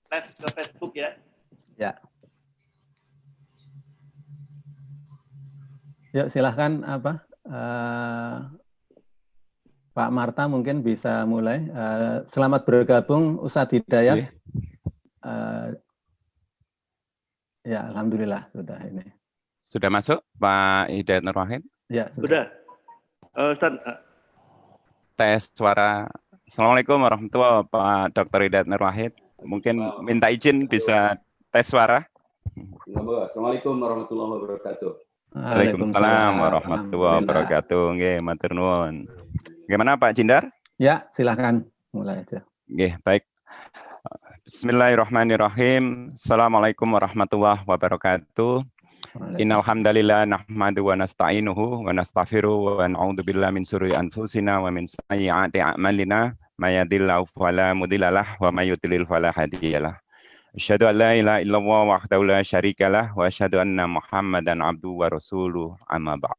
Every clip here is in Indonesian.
live ke Facebook ya. Ya. Yuk silahkan Pak Marta mungkin bisa mulai. Selamat bergabung Ustadz Hidayat. Ya, alhamdulillah sudah ini. Sudah masuk Pak Hidayat Nur Wahid? Ya, sudah. Ustadz. Tes suara. Assalamualaikum warahmatullahi wabarakatuh, Pak Dr. Hidayat Nur Wahid. Mungkin minta izin bisa tes suara. Assalamualaikum warahmatullahi wabarakatuh. Waalaikumsalam warahmatullahi wabarakatuh. Nggih, matur nuwun. Bagaimana Pak Jindar? Ya, silakan mulai aja. Nggih, baik. Bismillahirrahmanirrahim. Assalamualaikum warahmatullahi wabarakatuh. Innal hamdalillah nahmadu wa nasta'inuhu wa nastaghfiruh wa na'udzu billahi min syururi anfusina wa min sayyiati a'malina may yahdihillahu fala mudhillalah wa may yudlil fala hadiyalah. Asyhadu an la ilaha illallah wahdahu la syarikalah wa asyhadu anna Muhammadan abduhu wa rasuluh amma ba'd.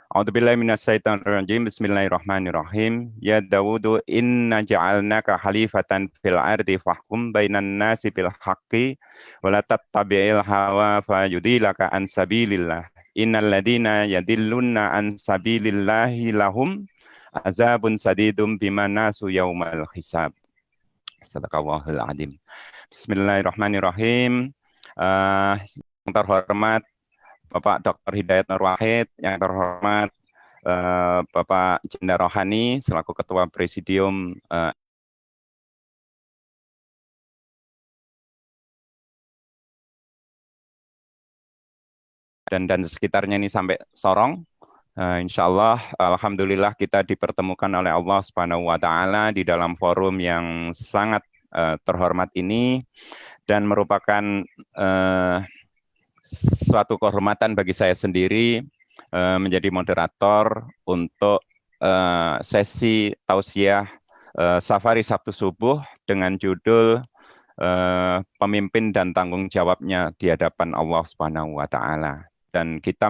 A'udzu billahi minasyaitonir rajim. Bismillahirrahmanirrahim. Ya Dawudu inna ja'alnaka khalifatan fil ardi fahkum bainan nasi bil haqqi wa la tattabi'il hawa fayudilaka an sabilillah. Innal ladina yadilluna an sabilillahi lahum azabun sadidum bima nasu yaumal hisab. Sadaqallahul adzim. Bismillahirrahmanirrahim. Yang terhormat Bapak Dr. Hidayat Nur Wahid, yang terhormat Bapak Jinda Rohani selaku Ketua Presidium dan sekitarnya ini sampai Sorong. Insya Allah, alhamdulillah kita dipertemukan oleh Allah Subhanahu Wa Taala di dalam forum yang sangat terhormat ini dan merupakan suatu kehormatan bagi saya sendiri menjadi moderator untuk sesi tausiah Safari Sabtu Subuh dengan judul Pemimpin dan Tanggung Jawabnya di Hadapan Allah Subhanahu Wa Taala. Dan kita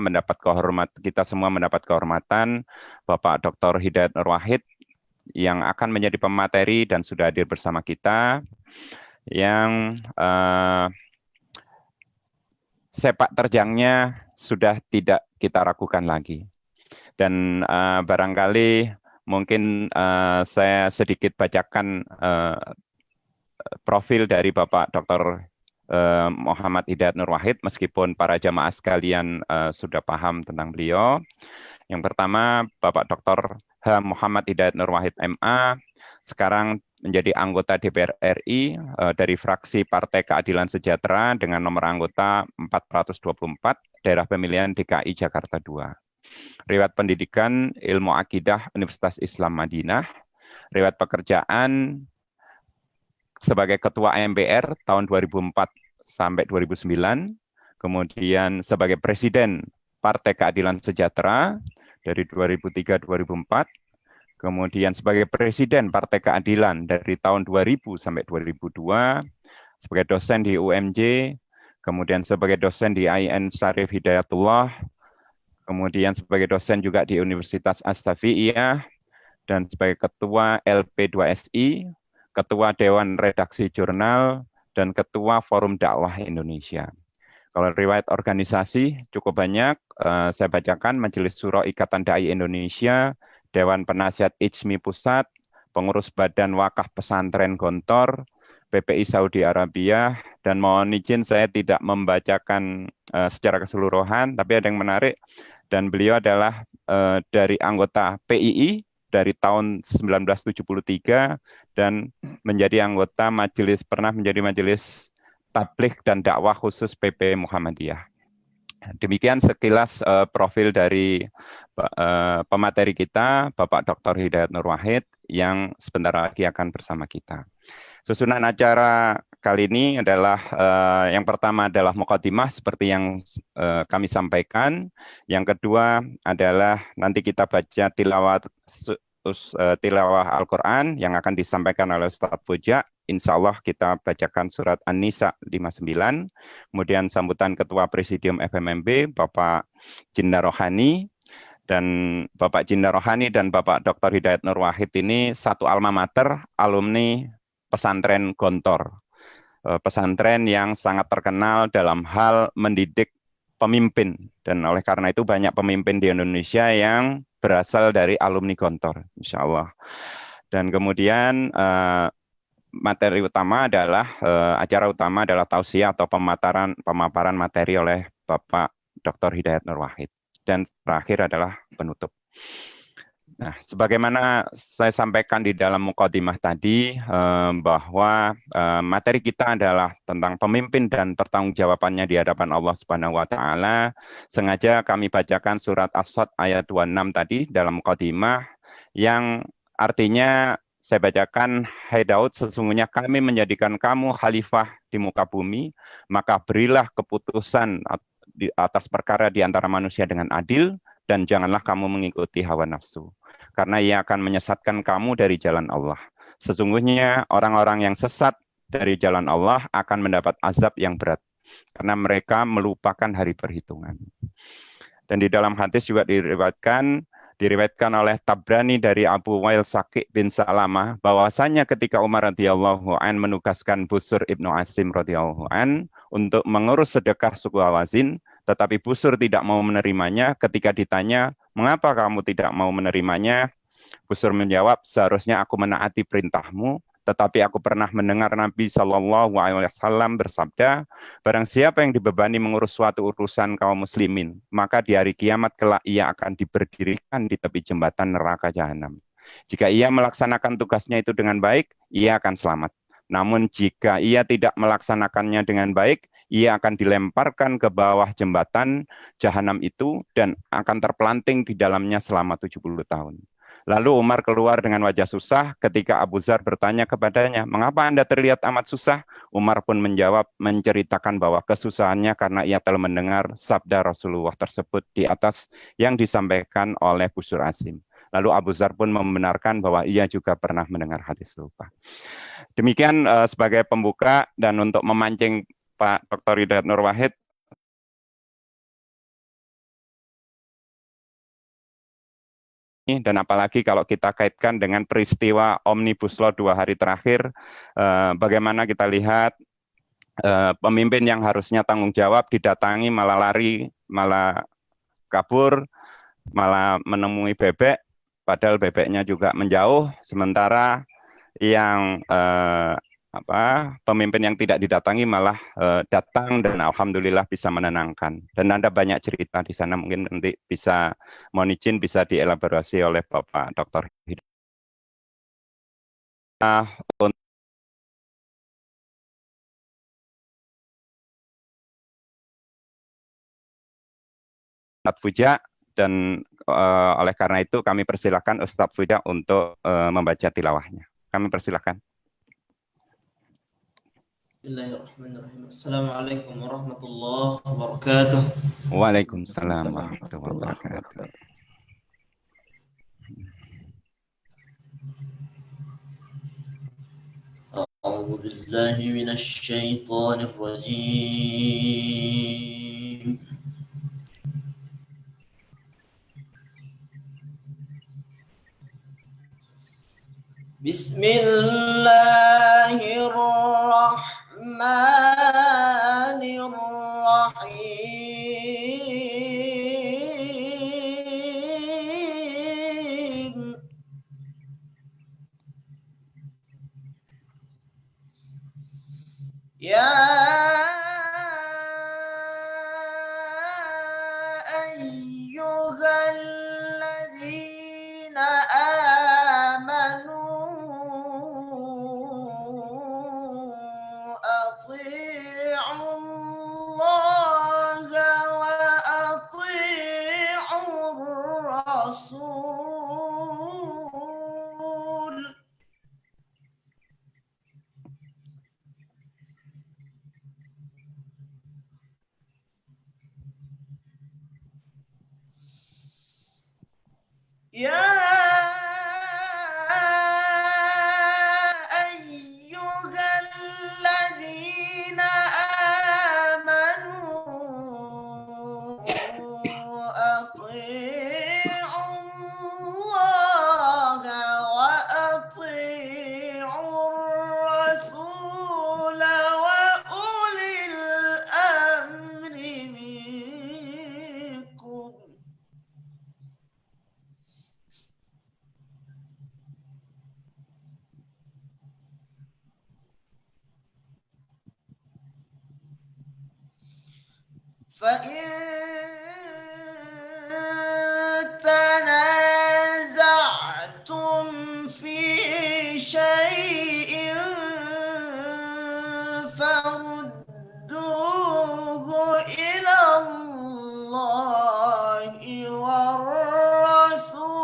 semua mendapat kehormatan Bapak Dr. Hidayat Nur Wahid yang akan menjadi pemateri dan sudah hadir bersama kita, yang sepak terjangnya sudah tidak kita ragukan lagi. Dan barangkali mungkin saya sedikit bacakan profil dari Bapak Dr. Muhammad Hidayat Nur Wahid, meskipun para jamaah sekalian sudah paham tentang beliau. Yang pertama, Bapak Dr. H. Muhammad Hidayat Nur Wahid MA, sekarang menjadi anggota DPR RI dari fraksi Partai Keadilan Sejahtera dengan nomor anggota 424, daerah pemilihan DKI Jakarta II. Riwayat pendidikan Ilmu Akidah Universitas Islam Madinah, riwayat pekerjaan sebagai Ketua MPR tahun 2004 sampai 2009, kemudian sebagai Presiden Partai Keadilan Sejahtera dari 2003-2004, kemudian sebagai Presiden Partai Keadilan dari tahun 2000 sampai 2002, sebagai dosen di UMJ, kemudian sebagai dosen di IN Syarif Hidayatullah, kemudian sebagai dosen juga di Universitas As-Safi'iyah, dan sebagai Ketua LP2SI, Ketua Dewan Redaksi Jurnal, dan Ketua Forum Dakwah Indonesia. Kalau riwayat organisasi cukup banyak, saya bacakan Majelis Syuro Ikatan Dai Indonesia, Dewan Penasihat IJMI Pusat, Pengurus Badan Wakaf Pesantren Gontor, PPI Saudi Arabia, dan mohon izin saya tidak membacakan secara keseluruhan, tapi ada yang menarik, dan beliau adalah dari anggota PII dari tahun 1973 dan menjadi anggota pernah menjadi majelis tabligh dan dakwah khusus PP Muhammadiyah. Demikian sekilas profil dari pemateri kita, Bapak Dr. Hidayat Nur Wahid, yang sebentar lagi akan bersama kita. Susunan acara kali ini adalah yang pertama adalah muqaddimah seperti yang kami sampaikan. Yang kedua adalah nanti kita baca tilawah Al-Quran yang akan disampaikan oleh Ustadz Puja. Insya Allah kita bacakan surat An-Nisa 59. Kemudian sambutan Ketua Presidium FMMB, Bapak Jinda Rohani. Dan Bapak Jinda Rohani dan Bapak Dr. Hidayat Nur Wahid ini satu alma mater, alumni pesantren Gontor. pesantren yang sangat terkenal dalam hal mendidik pemimpin. Dan oleh karena itu banyak pemimpin di Indonesia yang berasal dari alumni Gontor, insya Allah. Dan kemudian materi utama adalah, acara utama adalah tausiah atau pemaparan materi oleh Bapak Dr. Hidayat Nur Wahid. Dan terakhir adalah penutup. Nah, sebagaimana saya sampaikan di dalam mukadimah tadi, bahwa materi kita adalah tentang pemimpin dan pertanggungjawabannya di hadapan Allah Subhanahu wa Ta'ala. Sengaja kami bacakan surat As-Sad ayat 26 tadi dalam mukadimah, yang artinya saya bacakan, hai Daud, sesungguhnya kami menjadikan kamu khalifah di muka bumi, maka berilah keputusan di atas perkara di antara manusia dengan adil, dan janganlah kamu mengikuti hawa nafsu, karena ia akan menyesatkan kamu dari jalan Allah. Sesungguhnya orang-orang yang sesat dari jalan Allah akan mendapat azab yang berat, karena mereka melupakan hari perhitungan. Dan di dalam hadis juga diriwayatkan oleh Tabrani dari Abu Wail Saqi bin Salamah, bahwasanya ketika Umar radhiyallahu an menugaskan Busur ibnu Asim radhiyallahu an untuk mengurus sedekah suku Hawazin, tetapi Busur tidak mau menerimanya. Ketika ditanya, mengapa kamu tidak mau menerimanya? Busur menjawab, seharusnya aku menaati perintahmu, tetapi aku pernah mendengar Nabi SAW bersabda, barang siapa yang dibebani mengurus suatu urusan kaum muslimin, maka di hari kiamat kelak ia akan diberdirikan di tepi jembatan neraka jahanam. Jika ia melaksanakan tugasnya itu dengan baik, ia akan selamat. Namun jika ia tidak melaksanakannya dengan baik, ia akan dilemparkan ke bawah jembatan jahanam itu dan akan terpelanting di dalamnya selama 70 tahun. Lalu Umar keluar dengan wajah susah ketika Abu Dzar bertanya kepadanya, mengapa Anda terlihat amat susah? Umar pun menjawab, menceritakan bahwa kesusahannya karena ia telah mendengar sabda Rasulullah tersebut di atas yang disampaikan oleh Busur Asim. Lalu Abu Dzar pun membenarkan bahwa ia juga pernah mendengar hadis serupa. Demikian sebagai pembuka, dan untuk memancing Pak Dr. Hidayat Nur Wahid, dan apalagi kalau kita kaitkan dengan peristiwa Omnibus Law 2 hari terakhir, bagaimana kita lihat pemimpin yang harusnya tanggung jawab didatangi malah lari, malah kabur, malah menemui bebek, padahal bebeknya juga menjauh, sementara yang pemimpin yang tidak didatangi malah datang dan alhamdulillah bisa menenangkan. Dan ada banyak cerita di sana, mungkin nanti bisa mohon izin bisa dielaborasi oleh Bapak Dr. Hidayat. Ustadz Fuja, dan oleh karena itu kami persilakan Ustadz Fuja untuk membaca tilawahnya. Kami persilakan. Bismillahirrahmanirrahim. Assalamualaikum warahmatullahi wabarakatuh. Waalaikumsalam warahmatullahi wabarakatuh. A'udzu billahi minasy syaithanir rajim. Bismillahirrahmanirrahim. Ya ayyuhalladzina amanu athi'ullaha wa athi'ur rasul. Ya ayyuhalladzina amanu athi'ullaha wa athi'ur rasul wa فإن تنازعتم في شيء فردوه إلى الله والرسول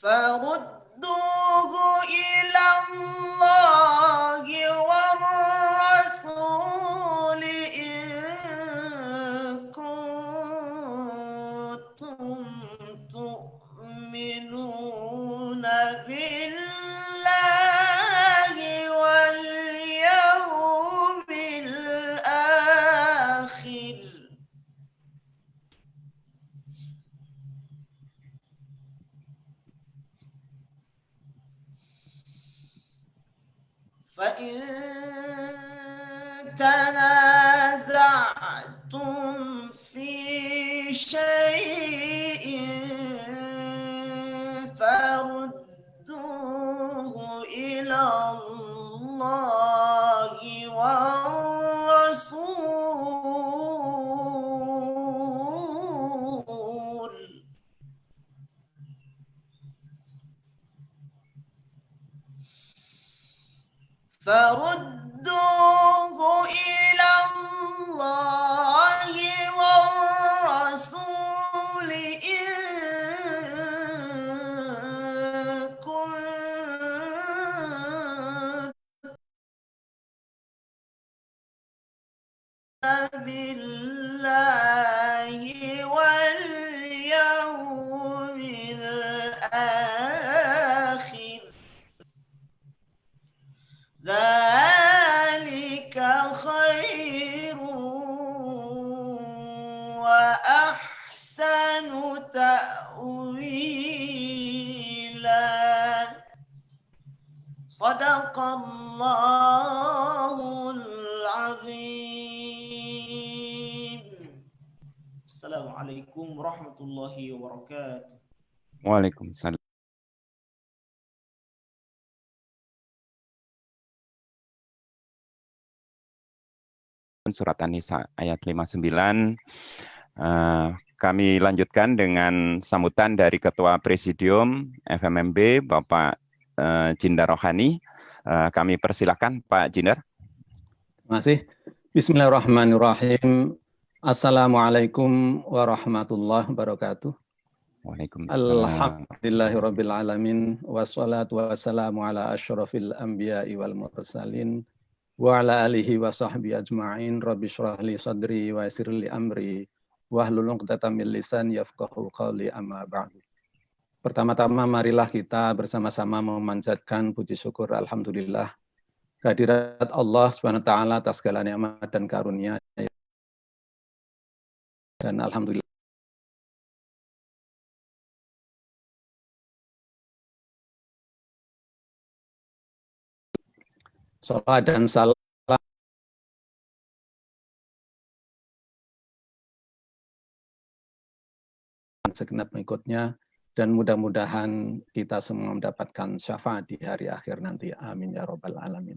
فردوه إلى الله والرسول إن كنتم تؤمنون بالله واليوم الآخر فإن تنازعتم في شيء فردوه إلى الله والرسول فردوه إلى الله والرسول إن كنتم بالله واليوم الآخر ذلك خير وأحسن تأويلا صدق الله العظيم السلام عليكم ورحمة الله وبركاته. Waalaikumsalam. Surat An-Nisa ayat 59. Kami lanjutkan dengan sambutan dari Ketua Presidium FMMB, Bapak Jindar Rohani. Kami persilakan Pak Jindar. Terima kasih. Bismillahirrahmanirrahim. Assalamualaikum warahmatullahi wabarakatuh. Waalaikumsalam. Alhamdulillahirabbil alamin wassalatu wassalamu ala asyrafil anbiya'i wal mursalin wa ala alihi wa sahbihi ajma'in. Rabbi shrah li sadri wa yassir li amri wahlul 'uqdatam min lisani yafqahu qawli, amma ba'du. Pertama-tama marilah kita bersama-sama memanjatkan puji syukur alhamdulillah kehadirat Allah Subhanahu wa taala atas segala nikmat dan karunia, dan alhamdulillah salawat dan salam segenap pengikutnya, dan mudah-mudahan kita semua mendapatkan syafaat di hari akhir nanti. Amin ya robbal alamin.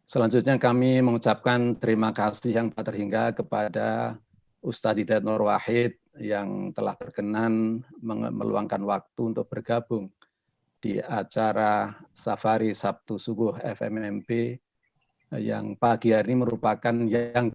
Selanjutnya kami mengucapkan terima kasih yang tak terhingga kepada Ustadz Hidayat Nur Wahid yang telah berkenan meluangkan waktu untuk bergabung di acara Safari Sabtu Subuh FMMP yang pagi hari ini merupakan yang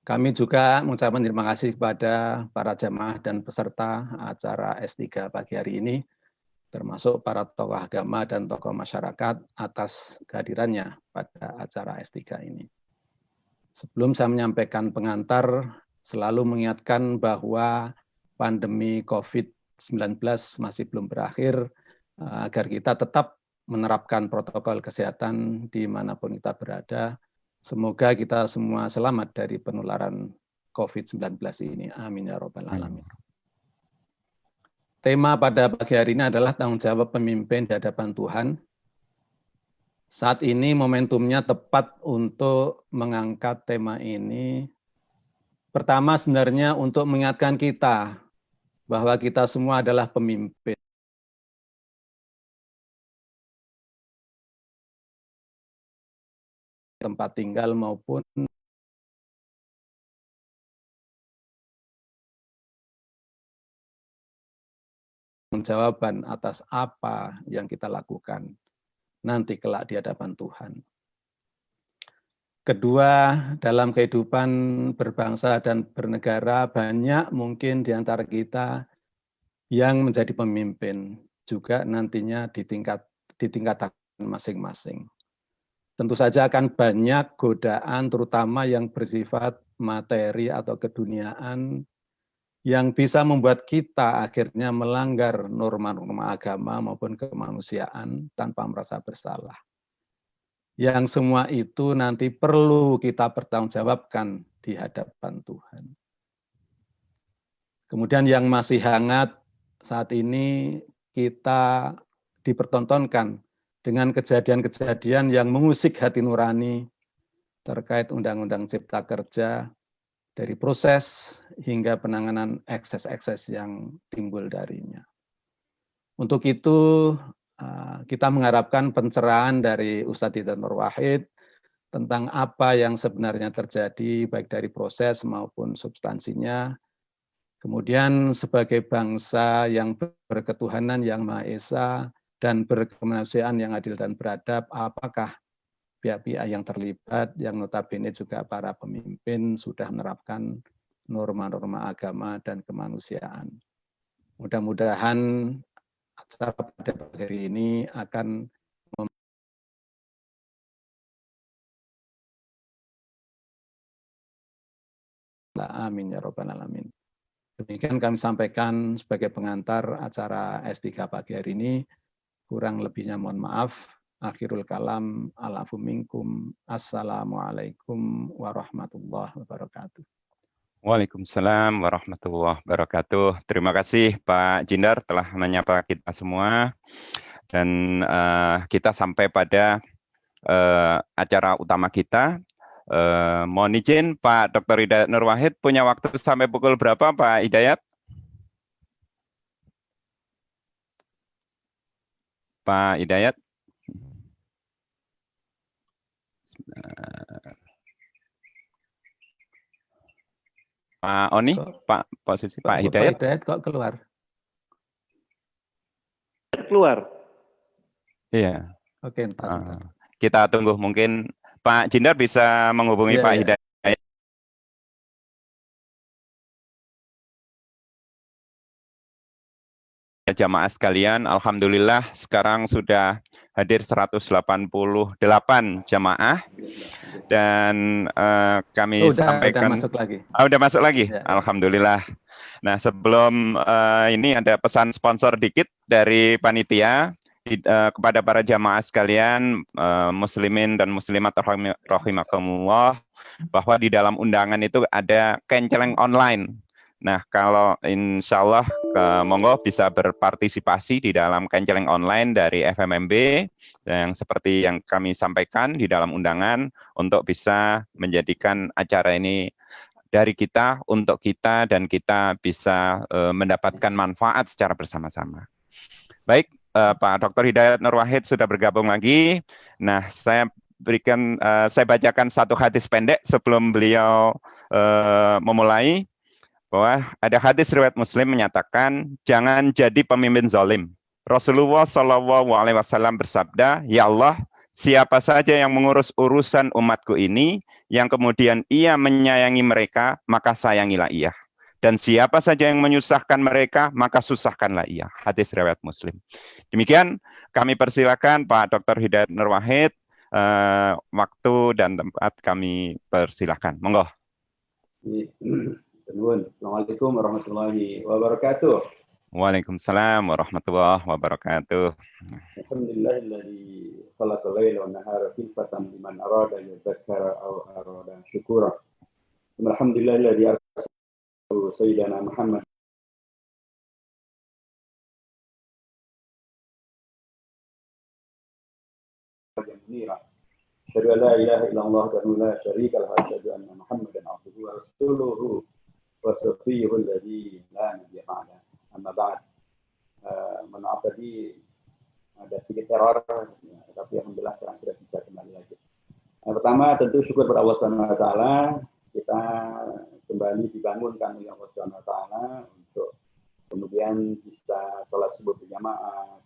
kami juga mengucapkan terima kasih kepada para jamaah dan peserta acara S3 pagi hari ini, termasuk para tokoh agama dan tokoh masyarakat atas kehadirannya pada acara S3 ini. Sebelum saya menyampaikan pengantar, selalu mengingatkan bahwa pandemi COVID-19 masih belum berakhir, agar kita tetap menerapkan protokol kesehatan dimanapun kita berada. Semoga kita semua selamat dari penularan COVID-19 ini. Amin ya robbal alamin. Tema pada pagi hari ini adalah tanggung jawab pemimpin di hadapan Tuhan. Saat ini momentumnya tepat untuk mengangkat tema ini. Pertama sebenarnya untuk mengingatkan kita bahwa kita semua adalah pemimpin. Tempat tinggal maupun jawaban atas apa yang kita lakukan nanti kelak di hadapan Tuhan. Kedua, dalam kehidupan berbangsa dan bernegara, banyak mungkin di antara kita yang menjadi pemimpin, juga nantinya di tingkatan masing-masing. Tentu saja akan banyak godaan, terutama yang bersifat materi atau keduniaan, yang bisa membuat kita akhirnya melanggar norma-norma agama maupun kemanusiaan tanpa merasa bersalah. Yang semua itu nanti perlu kita pertanggungjawabkan di hadapan Tuhan. Kemudian yang masih hangat saat ini kita dipertontonkan dengan kejadian-kejadian yang mengusik hati nurani terkait Undang-Undang Cipta Kerja, dari proses hingga penanganan ekses-ekses yang timbul darinya. Untuk itu, kita mengharapkan pencerahan dari Ustadz Hidayat Nur Wahid tentang apa yang sebenarnya terjadi, baik dari proses maupun substansinya. Kemudian sebagai bangsa yang berketuhanan yang Maha Esa dan berkemanusiaan yang adil dan beradab, apakah pihak-pihak yang terlibat, yang notabene juga para pemimpin sudah menerapkan norma-norma agama dan kemanusiaan. Mudah-mudahan acara pada pagi hari ini akan amin ya rabbal alamin. Demikian kami sampaikan sebagai pengantar acara S3 pagi hari ini. Kurang lebihnya mohon maaf. Akhirul kalam, alafu minkum. Assalamualaikum warahmatullahi wabarakatuh. Waalaikumsalam warahmatullahi wabarakatuh. Terima kasih Pak Jindar telah menyapa kita semua. Dan kita sampai pada acara utama kita. Mohon izin Pak Dr. Hidayat Nur Wahid punya waktu sampai pukul berapa Pak Hidayat? Pak Hidayat? Pak Oni, Pak posisi Pak Hidayat. Pak Hidayat kok keluar? Keluar. Iya. Oke, kita tunggu mungkin Pak Jindar bisa menghubungi Pak Hidayat. Jamaah sekalian, alhamdulillah sekarang sudah hadir 188 jamaah dan kami sampaikan udah masuk lagi. Udah masuk lagi. Ya. Alhamdulillah. Nah, sebelum ini ada pesan sponsor dikit dari panitia kepada para jamaah sekalian, muslimin dan muslimat rahimakumullah, bahwa di dalam undangan itu ada kenceleng online. Nah, kalau insya Allah monggo bisa berpartisipasi di dalam kenceleng online dari FMMB yang seperti yang kami sampaikan di dalam undangan untuk bisa menjadikan acara ini dari kita untuk kita dan kita bisa mendapatkan manfaat secara bersama-sama. Baik, Pak Dr. Hidayat Nur Wahid sudah bergabung lagi. Nah, saya bacakan satu hadis pendek sebelum beliau memulai. Bahwa ada hadis riwayat Muslim menyatakan jangan jadi pemimpin zalim. Rasulullah SAW bersabda, ya Allah, siapa saja yang mengurus urusan umatku ini, yang kemudian ia menyayangi mereka, maka sayangilah ia. Dan siapa saja yang menyusahkan mereka, maka susahkanlah ia. Hadis riwayat Muslim. Demikian kami persilakan Pak Dr. Hidayat Nur Wahid, waktu dan tempat kami persilakan. Monggo. Assalamualaikum warahmatullahi wabarakatuh. Waalaikumsalam warahmatullahi wabarakatuh. Alhamdulillahilladzi khalaqal laila wan nahara khilfatan liman arada yadhakkara aw arada syukura. Alhamdulillahilladzi arsala sayyidana Muhammad منيرا أشهد أن لا إله إلا الله وحده لا شريك له وأشهد أن محمدا عبده ورسوله وصفيه الذي لا نبي بعده أما بعد. Maaf tadi ada sedikit error, tapi alhamdulillah sekarang sudah bisa kembali lagi. Yang pertama tentu syukur kepada Allah Subhanahu wa taala, kita kembali dibangunkan oleh Allah Subhanahu wa taala untuk kemudian bisa sholat subuh berjamaah.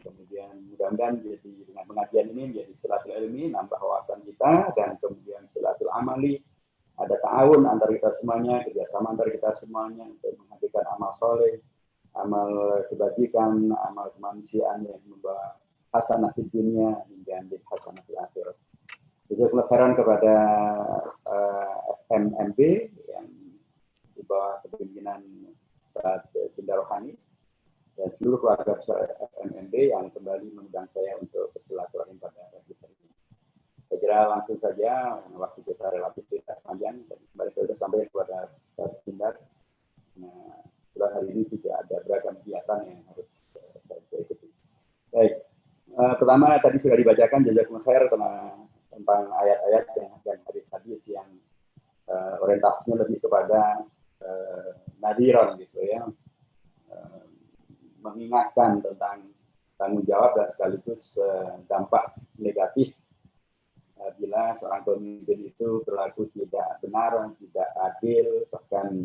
Kemudian mudah-mudahan jadi dengan pengajian ini menjadi silatul ilmi, nambah wawasan kita, dan kemudian silatul amali, ada ta'awun antara kita semuanya, kerjasama antara kita semuanya untuk menghadirkan amal soleh, amal kebajikan, amal kemanusiaan yang membawa hasanah di dunia hingga menjadi hasanah di akhirat. Jazakallahu khairan kepada FMMB yang di bawah kepemimpinan Pak Dinda Rohani dan seluruh keluarga besar FMMB yang kembali mengundang saya untuk bersilaturahim pada hari ini. Saya kira langsung saja, waktu kita relatif tidak panjang, dan kembali saya sudah sampaikan kepada Pak Dinda. Nah, setelah hari ini tidak ada beragam kegiatan yang harus saya ikuti. Baik, pertama tadi sudah dibacakan jazakumullah khair tentang ayat-ayat dan hadis-hadis yang orientasinya lebih kepada nadiran gitu ya. Mengingatkan tentang tanggung jawab dan sekaligus dampak negatif bila seorang pemimpin itu berlaku tidak benar, tidak adil, bahkan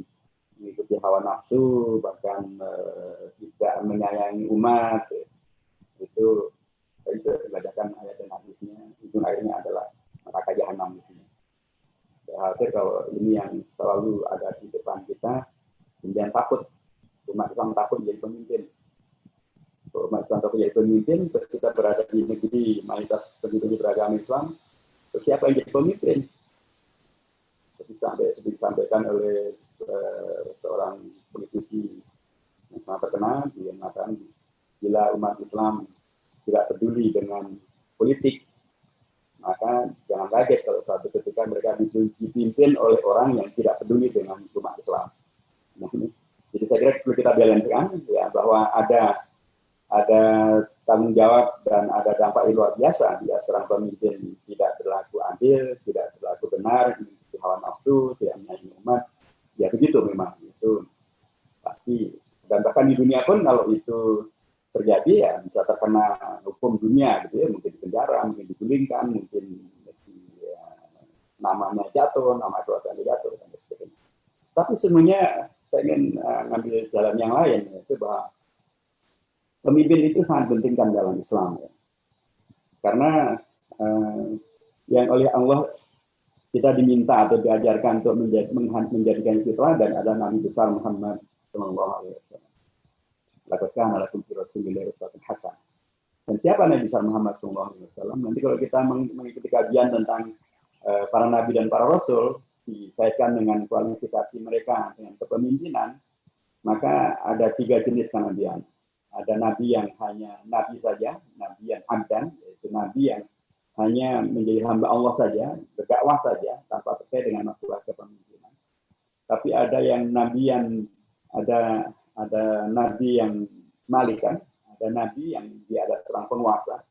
mengikuti hawa nafsu, bahkan tidak menyayangi umat. Itu tadi sudah dibacakan ayat dan hadisnya, ujung akhirnya adalah neraka jahanam. Saya khawatir kalau ini yang selalu ada di depan kita, kemudian takut umat Islam takut menjadi pemimpin. Umat Islam takut menjadi pemimpin, kita berada di negeri mayoritas penduduk beragama Islam, siapa yang jadi pemimpin? Seperti disampaikan oleh seorang politisi yang sangat terkenal, dia mengatakan bila umat Islam tidak peduli dengan politik, maka jangan kaget kalau suatu ketika mereka dipimpin oleh orang yang tidak peduli dengan umat Islam. Nah, jadi saya kira perlu kita balancekan ya, bahwa ada tanggung jawab dan ada dampak yang luar biasa bila seorang pemimpin tidak berlaku adil, tidak berlaku benar, mengikuti hawa nafsu, tidak menyayangi umat. Ya begitu memang, itu pasti. Dan bahkan di dunia pun kalau itu terjadi ya bisa terkena hukum dunia gitu ya, mungkin di penjara, mungkin digulingkan, mungkin namanya jatuh, nama keluarganya jatuh dan sebagainya. Tapi sebenarnya saya ingin ngambil jalan yang lain, yaitu bahwa pemimpin itu sangat penting kan dalam Islam ya. Karena yang oleh Allah kita diminta atau diajarkan untuk menjadikan fitrah dan ada Nabi besar Muhammad sallallahu alaihi wasallam. Laqad kana lakum fi rasulillahi uswatun hasanah. Dan siapa Nabi besar Muhammad sallallahu alaihi wasallam? Nanti kalau kita mengikuti kajian tentang para nabi dan para rasul dikaitkan dengan kualifikasi mereka dengan kepemimpinan, maka ada 3 jenis kenabian. Ada nabi yang hanya nabi saja, nabi yang abdan, yaitu nabi yang hanya menjadi hamba Allah saja, berdakwah saja, tanpa terkait dengan masalah kepemimpinan. Tapi ada yang nabi yang ada nabi yang malikan, ada nabi yang dia ada seorang penguasa,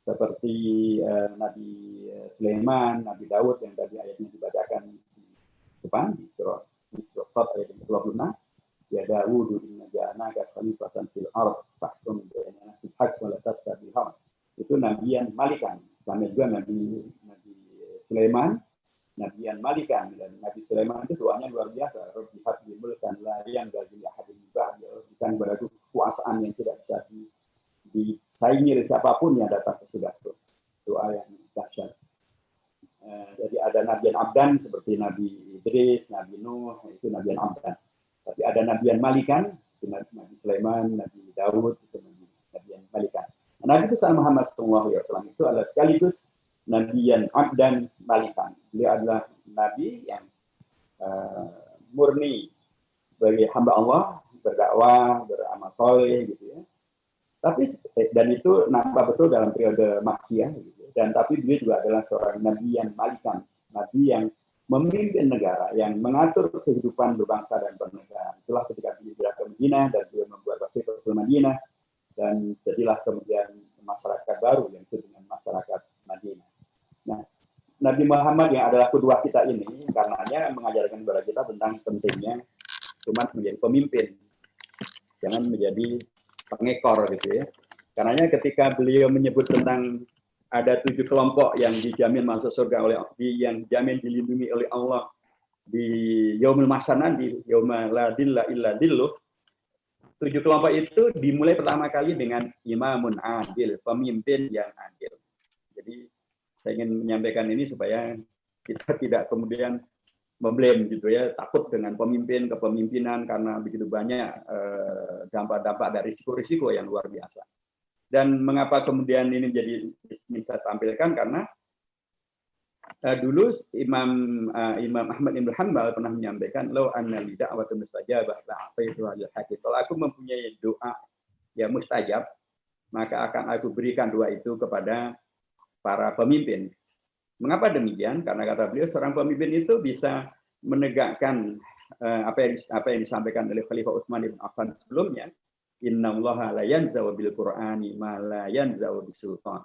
seperti Nabi Sulaiman, Nabi Daud yang tadi ayatnya dibacakan di depan di surah Sad ayat 26. Ya Dawud inna ja'alnaka khalifatan fil ardh fahkum baina nas bil haqq wa la tattabi'il hawa. Itu nabi yang malikan. Sama juga Nabi Sulaiman, nabi yang malikan, dan Nabi Sulaiman itu doanya luar biasa. Rabbi habli mulkan la yanbaghi li ahadin min ba'di. Bukan berarti kekuasaan yang tidak bisa disaingi oleh siapapun yang datang sesudah itu. Doa yang dahsyat. Jadi ada nabi yang abdan seperti Nabi Idris, Nabi Nuh, itu nabi yang abdan. Tapi ada nabi yang malikan, Nabi Sulaiman, Nabi Daud, itu nabi yang malikan. Nabi besar Muhammad SAW itu adalah sekaligus nabi yang abdan malikan. Beliau adalah nabi yang murni sebagai hamba Allah, berdakwah, beramal soleh, gitu ya. Tapi dan itu nampak betul dalam periode Makkiyah, gitu. Dan tapi beliau juga adalah seorang nabi yang malikan, nabi yang memimpin negara, yang mengatur kehidupan berbangsa dan bernegara. Itulah ketika beliau ke Madinah dan beliau membuat Wasiqah ke Madinah, dan jadilah kemudian masyarakat baru yang disebut dengan masyarakat Madinah. Nah, Nabi Muhammad yang adalah kedua kita ini, karenanya mengajarkan kepada kita tentang pentingnya umat menjadi pemimpin, jangan menjadi pengekor gitu ya. Karenanya ketika beliau menyebut tentang ada 7 kelompok yang dijamin masuk surga oleh, yang dijamin dilindungi oleh Allah di yaumul mahsyar nanti, yauma la dilla illa dilluh. 7 kelompok itu dimulai pertama kali dengan imamun adil, pemimpin yang adil. Jadi saya ingin menyampaikan ini supaya kita tidak kemudian memblame gitu ya, takut dengan pemimpin, kepemimpinan karena begitu banyak dampak-dampak dari risiko-risiko yang luar biasa. Dan mengapa kemudian ini jadi ingin saya tampilkan, karena dulu Imam Ahmad bin Hanbal pernah menyampaikan, "Lau anna li da'watun mustajabah la'ataitu al haqq." Kalau aku mempunyai doa yang mustajab, maka akan aku berikan doa itu kepada para pemimpin. Mengapa demikian? Karena kata beliau, seorang pemimpin itu bisa menegakkan apa yang disampaikan oleh Khalifah Utsman bin Affan sebelumnya, innallaha la yanza'u bil qur'ani ma la yanza'u bis sultan.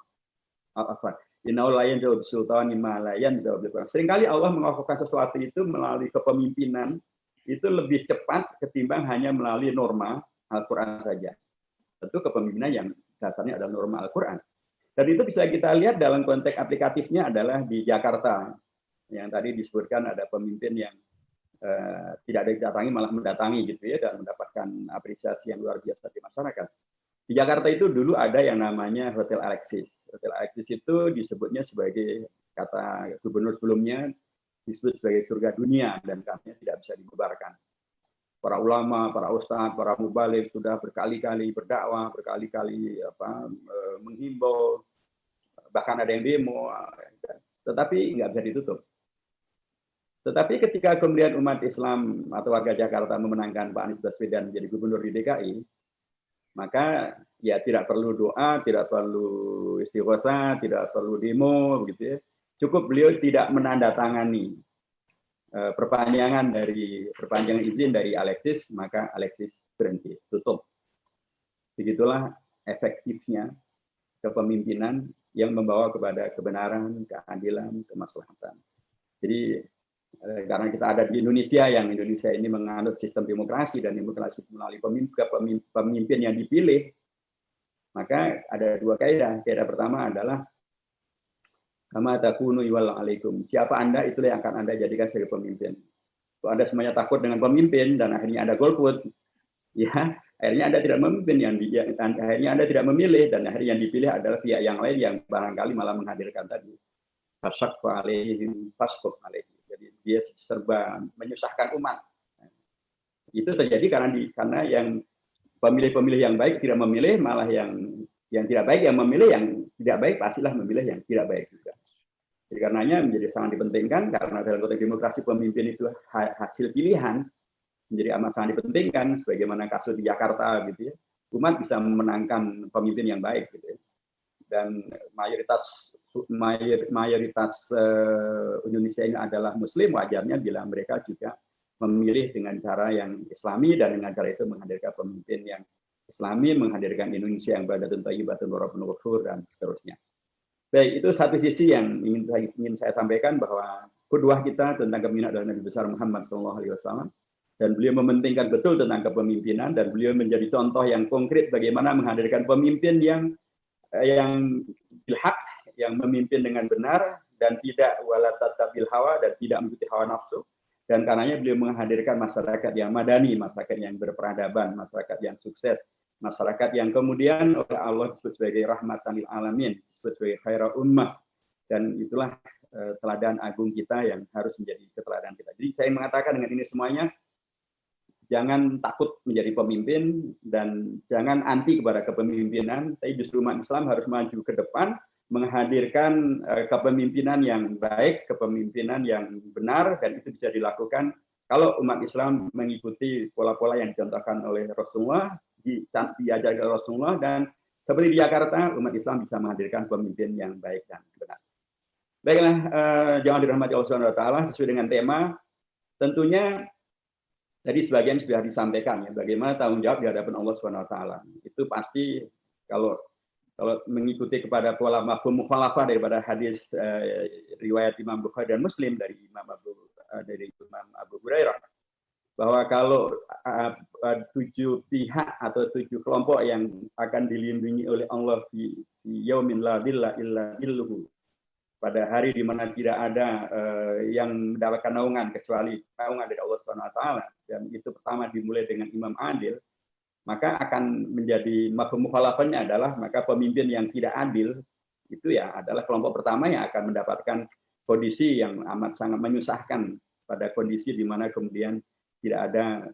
Innallaha la yanza'u bis sultani ma la yanza'u bil qur'an. Seringkali Allah mengakukan sesuatu itu melalui kepemimpinan itu lebih cepat ketimbang hanya melalui norma Al-Qur'an saja. Tentu kepemimpinan yang dasarnya adalah norma Al-Qur'an. Dan itu bisa kita lihat dalam konteks aplikatifnya adalah di Jakarta. Yang tadi disebutkan ada pemimpin yang tidak ada didatangi malah mendatangi gitu ya, dan mendapatkan apresiasi yang luar biasa di masyarakat. Di Jakarta itu dulu ada yang namanya Hotel Alexis. Hotel Alexis itu disebutnya sebagai, kata gubernur sebelumnya, disebut sebagai surga dunia dan katanya tidak bisa dibubarkan. Para ulama, para ustadz, para mubalik sudah berkali-kali berdakwah, berkali-kali menghimbau, bahkan ada yang demo, tetapi nggak bisa ditutup. Tetapi ketika kemudian umat Islam atau warga Jakarta memenangkan Pak Anies Baswedan menjadi gubernur di DKI, maka ya tidak perlu doa, tidak perlu istighosah, tidak perlu demo, begitu ya. Cukup beliau tidak menandatangani perpanjangan izin dari Alexis, maka Alexis berhenti, tutup. Begitulah efektifnya kepemimpinan yang membawa kepada kebenaran, keadilan, kemaslahatan. Jadi karena kita ada di Indonesia, yang Indonesia ini menganut sistem demokrasi dan demokrasi melalui pemimpin yang dipilih, maka ada 2 kaidah. Kaidah pertama adalah kama takunu yuwalla alaikum. Siapa Anda, itulah yang akan Anda jadikan sebagai pemimpin. Kalau Anda semuanya takut dengan pemimpin dan akhirnya Anda golput, ya akhirnya Anda tidak memimpin, akhirnya Anda tidak memilih, dan akhirnya yang dipilih adalah pihak yang lain yang barangkali malah menghadirkan tadi fasyaqqa alaihim fasquq alaihim. Jadi dia serba menyusahkan umat. Itu terjadi karena yang pemilih-pemilih yang baik tidak memilih, malah yang tidak baik yang memilih, yang tidak baik pastilah memilih yang tidak baik juga. Jadi karenanya menjadi sangat dipentingkan, karena dalam konteks demokrasi pemimpin itu hasil pilihan, menjadi amat sangat dipentingkan, sebagaimana kasus di Jakarta gitu ya. Umat bisa memenangkan pemimpin yang baik gitu ya. Dan mayoritas Indonesia ini adalah Muslim, wajarnya bila mereka juga memilih dengan cara yang Islami, dan dengan cara itu menghadirkan pemimpin yang Islami, menghadirkan Indonesia yang badatun thayyibatun wa rabbun ghafur, dan seterusnya. Baik, itu satu sisi yang ingin saya sampaikan, bahwa kedua kita tentang kepemimpinan adalah Nabi besar Muhammad SAW, dan beliau mementingkan betul tentang kepemimpinan, dan beliau menjadi contoh yang konkret bagaimana menghadirkan pemimpin yang bilhaq, yang memimpin dengan benar dan tidak wala tatabil hawa, dan tidak mengikuti hawa nafsu. Dan karenanya beliau menghadirkan masyarakat yang madani, masyarakat yang berperadaban, masyarakat yang sukses, masyarakat yang kemudian oleh Allah disebut sebagai rahmatan lil alamin, disebut sebagai khairul ummah. Dan itulah teladan agung kita yang harus menjadi keteladanan kita. Jadi saya mengatakan dengan ini semuanya, jangan takut menjadi pemimpin dan jangan anti kepada kepemimpinan, tapi justru umat Islam harus maju ke depan, menghadirkan kepemimpinan yang baik, kepemimpinan yang benar, dan itu bisa dilakukan kalau umat Islam mengikuti pola-pola yang dicontohkan oleh Rasulullah, diajarkan Rasulullah, dan seperti di Jakarta, umat Islam bisa menghadirkan pemimpin yang baik dan benar. Baiklah, jangan dirahmati Allah Subhanahu wa taala, sesuai dengan tema tentunya tadi sebagian sudah disampaikan ya, bagaimana tanggung jawab di hadapan Allah Subhanahu wa taala. Itu pasti kalau mengikuti kepada pola mafhum mukhalafah daripada hadis riwayat Imam Bukhari dan Muslim dari Imam Abu Hurairah, bahwa kalau 7 pihak atau 7 kelompok yang akan dilindungi oleh Allah di yaumin la dhilla illa dhilluhu, pada hari di mana tidak ada yang mendapatkan naungan kecuali naungan dari Allah Subhanahu wa taala, dan itu pertama dimulai dengan imam adil, maka akan menjadi mafhum mukhalafahnya adalah maka pemimpin yang tidak adil itu ya adalah kelompok pertama yang akan mendapatkan kondisi yang amat sangat menyusahkan, pada kondisi di mana kemudian tidak ada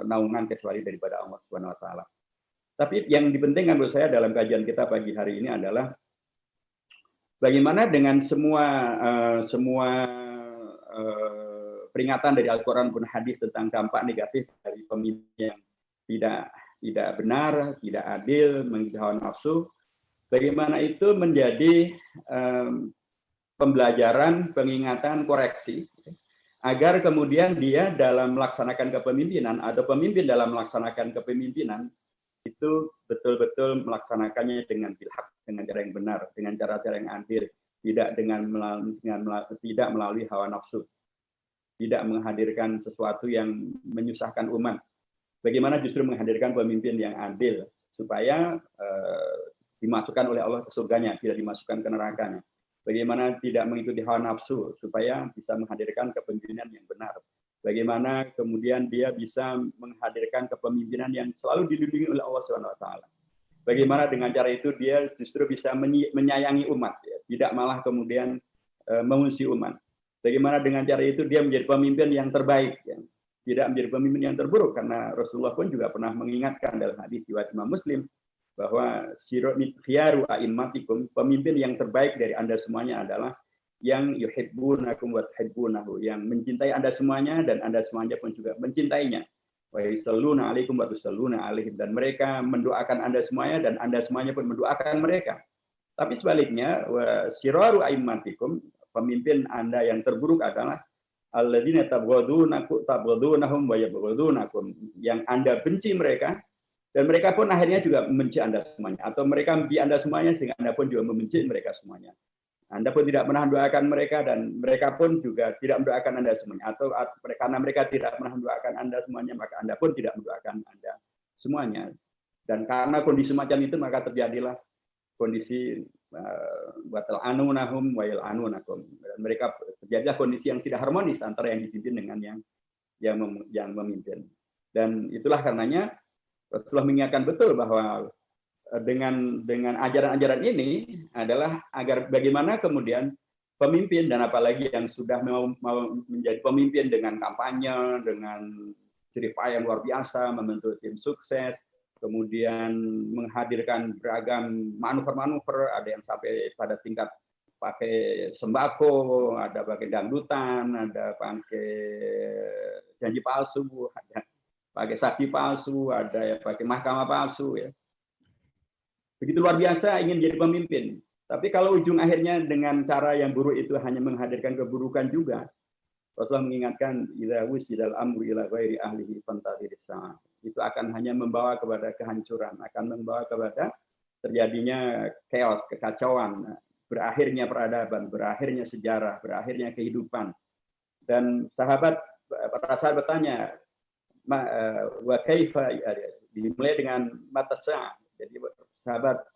naungan kecuali daripada Allah Subhanahu wa taala. Tapi yang dipentingkan menurut saya dalam kajian kita pagi hari ini adalah bagaimana dengan semua peringatan dari Al-Quran pun hadis tentang dampak negatif dari pemimpin yang tidak benar, tidak adil, mengikuti hawa nafsu, bagaimana itu menjadi pembelajaran, pengingatan, koreksi, agar kemudian dia dalam melaksanakan kepemimpinan atau pemimpin dalam melaksanakan kepemimpinan itu betul-betul melaksanakannya dengan bilhaq, dengan cara yang benar, dengan cara-cara yang adil, tidak tidak melalui hawa nafsu, tidak menghadirkan sesuatu yang menyusahkan umat. Bagaimana justru menghadirkan pemimpin yang adil supaya dimasukkan oleh Allah ke surganya, tidak dimasukkan ke nerakanya. Bagaimana tidak mengikuti hawa nafsu supaya bisa menghadirkan kepemimpinan yang benar. Bagaimana kemudian dia bisa menghadirkan kepemimpinan yang selalu dilindungi oleh Allah Subhanahu wa taala. Bagaimana dengan cara itu dia justru bisa menyayangi umat, ya, tidak malah kemudian mengungsi umat. Bagaimana dengan cara itu dia menjadi pemimpin yang terbaik, ya, tidak menjadi pemimpin yang terburuk, karena Rasulullah pun juga pernah mengingatkan dalam hadis riwayat Imam Muslim bahwa khiyaru a'immatikum, pemimpin yang terbaik dari Anda semuanya adalah yang yuhibbunakum wa tuhibbunahu, yang mencintai Anda semuanya dan Anda semuanya pun juga mencintainya. Wa yusalluna 'alaikum wa tusalluna 'alaihim, dan mereka mendoakan Anda semuanya dan Anda semuanya pun mendoakan mereka. Tapi sebaliknya, wa syiraru a'immatikum, pemimpin Anda yang terburuk adalah alladzina tabghadunahum wa yabghadunakum, yang Anda benci mereka dan mereka pun akhirnya juga membenci Anda semuanya, atau mereka membenci Anda semuanya sehingga Anda pun juga membenci mereka semuanya. Anda pun tidak pernah mendoakan mereka dan mereka pun juga tidak mendoakan Anda semuanya, atau karena mereka tidak pernah mendoakan Anda semuanya maka Anda pun tidak mendoakan Anda semuanya. Dan karena kondisi macam itu maka terjadilah kondisi batal anunahum wa yal'anunakum, dan mereka terjadilah kondisi yang tidak harmonis antara yang dipimpin dengan yang memimpin. Dan itulah karenanya Rasulullah mengingatkan betul bahwa dengan ajaran-ajaran ini adalah agar bagaimana kemudian pemimpin, dan apalagi yang sudah mau menjadi pemimpin dengan kampanye, dengan jeripaya yang luar biasa, membentuk tim sukses, kemudian menghadirkan beragam manuver-manuver, ada yang sampai pada tingkat pakai sembako, ada pakai dangdutan, ada pakai janji palsu, ada pakai saksi palsu, ada yang pakai mahkamah palsu, ya. Begitu luar biasa ingin jadi pemimpin. Tapi kalau ujung akhirnya dengan cara yang buruk itu hanya menghadirkan keburukan juga, Rasulullah mengingatkan, idza wusidal amru ila ghairi ahlihi fantadhiris sa'a. Itu akan hanya membawa kepada kehancuran, akan membawa kepada terjadinya chaos, kekacauan, berakhirnya peradaban, berakhirnya sejarah, berakhirnya kehidupan. Dan para sahabat bertanya, wa kaifa, dimulai dengan matasa. Jadi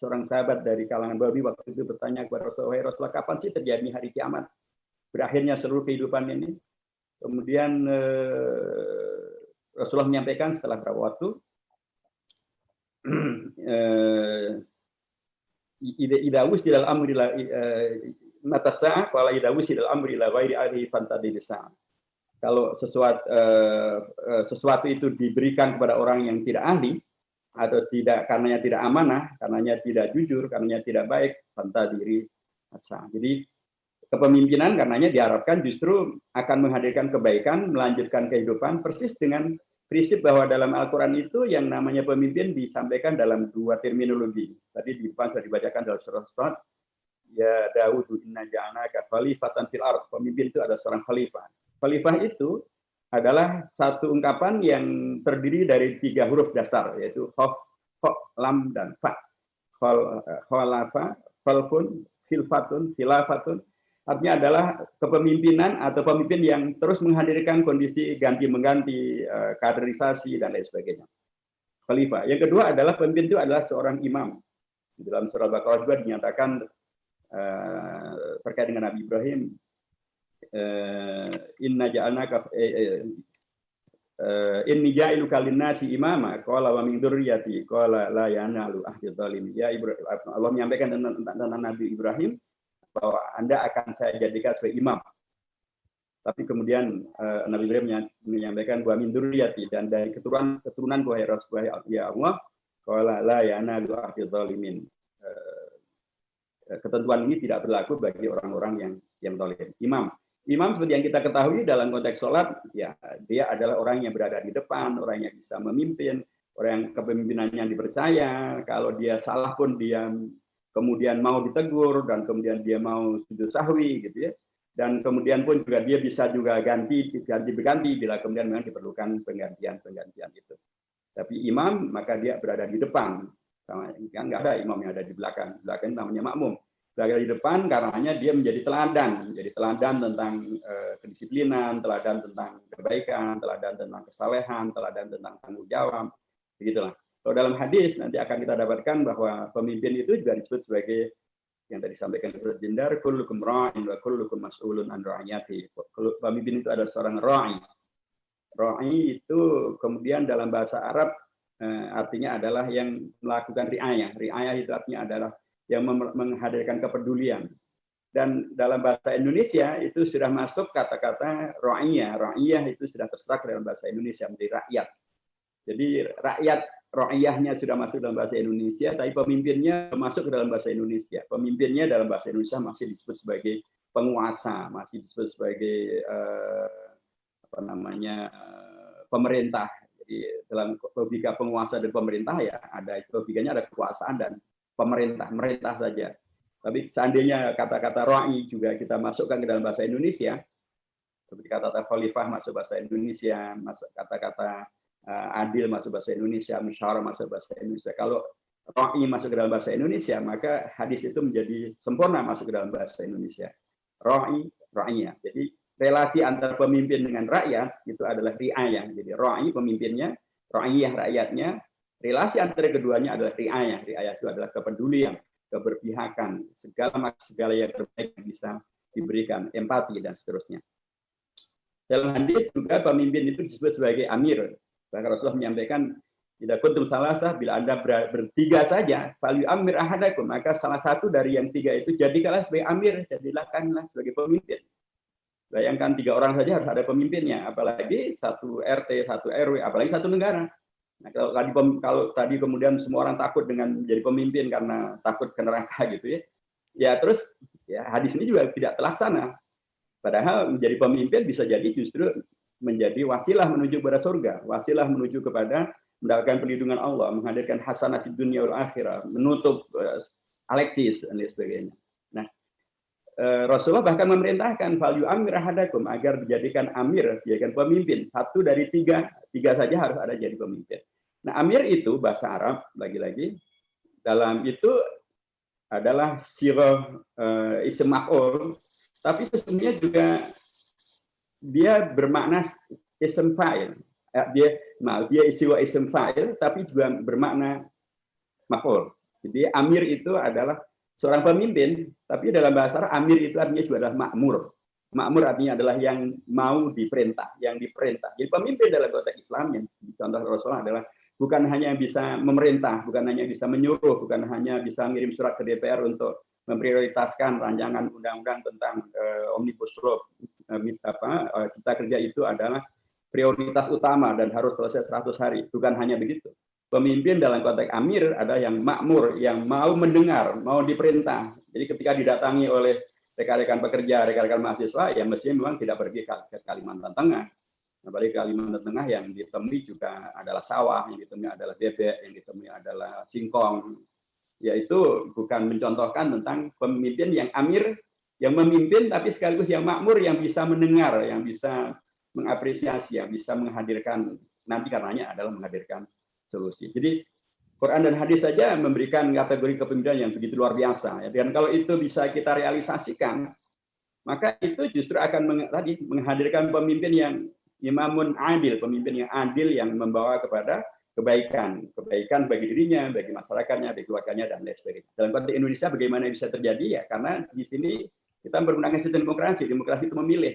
seorang sahabat dari kalangan babi waktu itu bertanya kepada Rasulullah, kapan sih terjadi hari kiamat? Berakhirnya seluruh kehidupan ini. Kemudian Rasulullah menyampaikan setelah beberapa waktu, idza wusidal amru ila matasa qala idza wusidal amru ila ghairi ahli fantadhiris sa'a. Kalau sesuatu itu diberikan kepada orang yang tidak ahli, atau tidak, karenanya tidak amanah, karenanya tidak jujur, karenanya tidak baik, fantadhiri asa. Jadi kepemimpinan karenanya diharapkan justru akan menghadirkan kebaikan, melanjutkan kehidupan, persis dengan prinsip bahwa dalam Al-Quran itu yang namanya pemimpin disampaikan dalam 2 terminologi. Tadi di depan sudah dibacakan dalam surah Sad, ya Daud inna ja'alnaka khalifatan fil ard. Pemimpin itu adalah seorang khalifah. Khalifah itu adalah satu ungkapan yang terdiri dari 3 huruf dasar, yaitu kha, lam, dan fa. Khalafa, khalfun, khilfatun, khilafatun. Artinya adalah kepemimpinan atau pemimpin yang terus menghadirkan kondisi ganti-mengganti, kaderisasi, dan lain sebagainya. Khalifah. Yang kedua adalah pemimpin itu adalah seorang imam. Di dalam surah Baqarah juga dinyatakan terkait dengan Nabi Ibrahim, inna ja'alnaka inni ja'iluka lin-nasi imama qala wa min dzurriyyati qala la yanalu ahdi dzalimin. Ya Ibrahim, Allah menyampaikan tentang Nabi Ibrahim bahwa Anda akan saya jadikan sebagai imam. Tapi kemudian Nabi Ibrahim menyampaikan wa min dzurriyyati, dan dari keturunan wahai Rasulullah ya Allah, qala la yanalu ahdi dzalimin. Ketentuan ini tidak berlaku bagi orang-orang yang zalim. Imam seperti yang kita ketahui dalam konteks sholat, ya dia adalah orang yang berada di depan, orang yang bisa memimpin, orang yang kepemimpinannya dipercaya. Kalau dia salah pun dia kemudian mau ditegur, dan kemudian dia mau sujud sahwi, gitu ya. Dan kemudian pun juga dia bisa juga ganti bila kemudian memang diperlukan penggantian itu. Tapi imam maka dia berada di depan. Kan nggak ada imam yang ada di belakang. Belakang namanya makmum. Berada di depan karenanya dia menjadi teladan tentang kedisiplinan, teladan tentang kebaikan, teladan tentang kesalehan, teladan tentang tanggung jawab, begitulah. Kalau dalam hadis nanti akan kita dapatkan bahwa pemimpin itu juga disebut sebagai yang tadi disampaikan oleh Jindar, kullukum ra'in wa kullukum mas'ulun an ra'iyati. Pemimpin itu adalah seorang ra'i. Ra'i itu kemudian dalam bahasa Arab artinya adalah yang melakukan riayah. Riayah itu artinya adalah yang menghadirkan kepedulian. Dan dalam bahasa Indonesia itu sudah masuk kata-kata ra'iyah. Ra'iyah itu sudah terserak dalam bahasa Indonesia menjadi rakyat. Jadi rakyat, ra'iyahnya sudah masuk dalam bahasa Indonesia, tapi pemimpinnya masuk ke dalam bahasa Indonesia. Pemimpinnya dalam bahasa Indonesia masih disebut sebagai penguasa, masih disebut sebagai pemerintah. Jadi dalam logika penguasa dan pemerintah ya ada logikanya ada kekuasaan dan merintah saja. Tapi seandainya kata-kata ra'i juga kita masukkan ke dalam bahasa Indonesia, seperti kata-kata khalifah masuk bahasa Indonesia, masuk kata-kata adil masuk bahasa Indonesia, musyawarah masuk bahasa Indonesia. Kalau ra'i masuk ke dalam bahasa Indonesia, maka hadis itu menjadi sempurna masuk ke dalam bahasa Indonesia. Ra'i, ra'iyah. Jadi relasi antara pemimpin dengan rakyat itu adalah riayah. Jadi ra'i pemimpinnya, ra'iyah rakyatnya. Relasi antara keduanya adalah riayah. Riayah itu adalah kepedulian, keberpihakan, segala yang terbaik yang bisa diberikan, empati dan seterusnya. Dalam hadis juga pemimpin itu disebut sebagai amir. Bahkan Rasulullah menyampaikan, tidak kuntum salasah, bila Anda bertiga saja, fal yu'ammir ahadakum, maka salah satu dari yang 3 itu jadikanlah sebagai amir, jadikanlah sebagai pemimpin. Bayangkan 3 orang saja harus ada pemimpinnya, apalagi 1 RT, 1 RW, apalagi 1 negara. Nah, kalau tadi kemudian semua orang takut dengan menjadi pemimpin karena takut ke neraka gitu ya. Ya terus ya hadis ini juga tidak terlaksana. Padahal menjadi pemimpin bisa jadi justru menjadi wasilah menuju kepada surga, wasilah menuju kepada mendapatkan perlindungan Allah, menghadirkan hasanat di dunia wal akhirah, menutup Alexis dan lain sebagainya. Nah, Rasulullah bahkan memerintahkan fal yu'ammir ahadakum agar dijadikan amir, dijadikan pemimpin. 1 dari 3 saja harus ada jadi pemimpin. Nah, amir itu bahasa Arab lagi-lagi dalam itu adalah sirah ism maf'ul, tapi sesungguhnya juga dia bermakna ism fa'il. Dia istiwa ism fa'il tapi juga bermakna maf'ul. Jadi amir itu adalah seorang pemimpin, tapi dalam bahasa Arab amir itu artinya juga adalah makmur. Makmur artinya adalah yang mau diperintah, yang diperintah. Jadi pemimpin dalam konteks Islam yang dicontoh Rasulullah adalah bukan hanya bisa memerintah, bukan hanya bisa menyuruh, bukan hanya bisa mengirim surat ke DPR untuk memprioritaskan rancangan undang-undang tentang Omnibus Law. Kita kerja itu adalah prioritas utama dan harus selesai 100 hari. Bukan hanya begitu. Pemimpin dalam konteks amir adalah yang makmur, yang mau mendengar, mau diperintah. Jadi ketika didatangi oleh rekan-rekan pekerja, rekan-rekan mahasiswa, ya mestinya memang tidak pergi ke Kalimantan Tengah. Apalagi Kalimantan Tengah yang ditemui juga adalah sawah, yang ditemui adalah bebek, yang ditemui adalah singkong. yaitu bukan mencontohkan tentang pemimpin yang amir, yang memimpin tapi sekaligus yang makmur, yang bisa mendengar, yang bisa mengapresiasi, yang bisa menghadirkan, nanti karenanya adalah menghadirkan solusi. Jadi Quran dan hadis saja memberikan kategori kepemimpinan yang begitu luar biasa. Dan kalau itu bisa kita realisasikan, maka itu justru akan menghadirkan pemimpin yang imamun adil, pemimpin yang adil yang membawa kepada kebaikan bagi dirinya, bagi masyarakatnya, bagi keluarganya, dan lain sebagainya. Dalam konteks Indonesia bagaimana bisa terjadi ya? Karena di sini kita menggunakan sistem demokrasi itu memilih,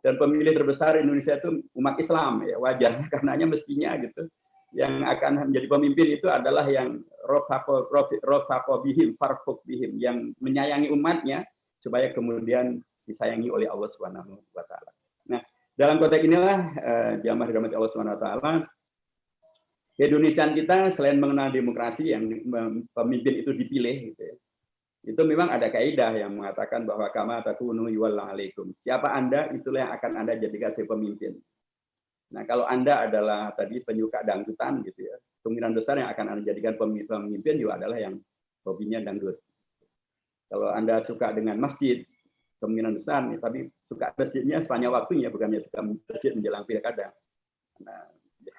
dan pemilih terbesar Indonesia itu umat Islam, ya wajarnya karenanya mestinya gitu. Yang akan menjadi pemimpin itu adalah yang rofaqo bihim, farfuq bihim, yang menyayangi umatnya supaya kemudian disayangi oleh Allah Subhanahu wa taala. Nah, dalam konteks inilah jamaah dirahmati Allah Subhanahu wa taala, Indonesiaan kita selain mengenal demokrasi yang pemimpin itu dipilih gitu ya. Itu memang ada kaidah yang mengatakan bahwa kama takunu yuwalla alaikum. Siapa Anda, itulah yang akan Anda jadikan sebagai pemimpin. Nah, kalau Anda adalah tadi penyuka dangdutan gitu ya, kemungkinan besar yang akan Anda jadikan pemimpin juga adalah yang hobinya dangdut. Kalau Anda suka dengan masjid, kemungkinan besar nih, tapi suka masjidnya sepanjang waktunya, bukannya suka masjid menjelang pilkada. Nah, ya,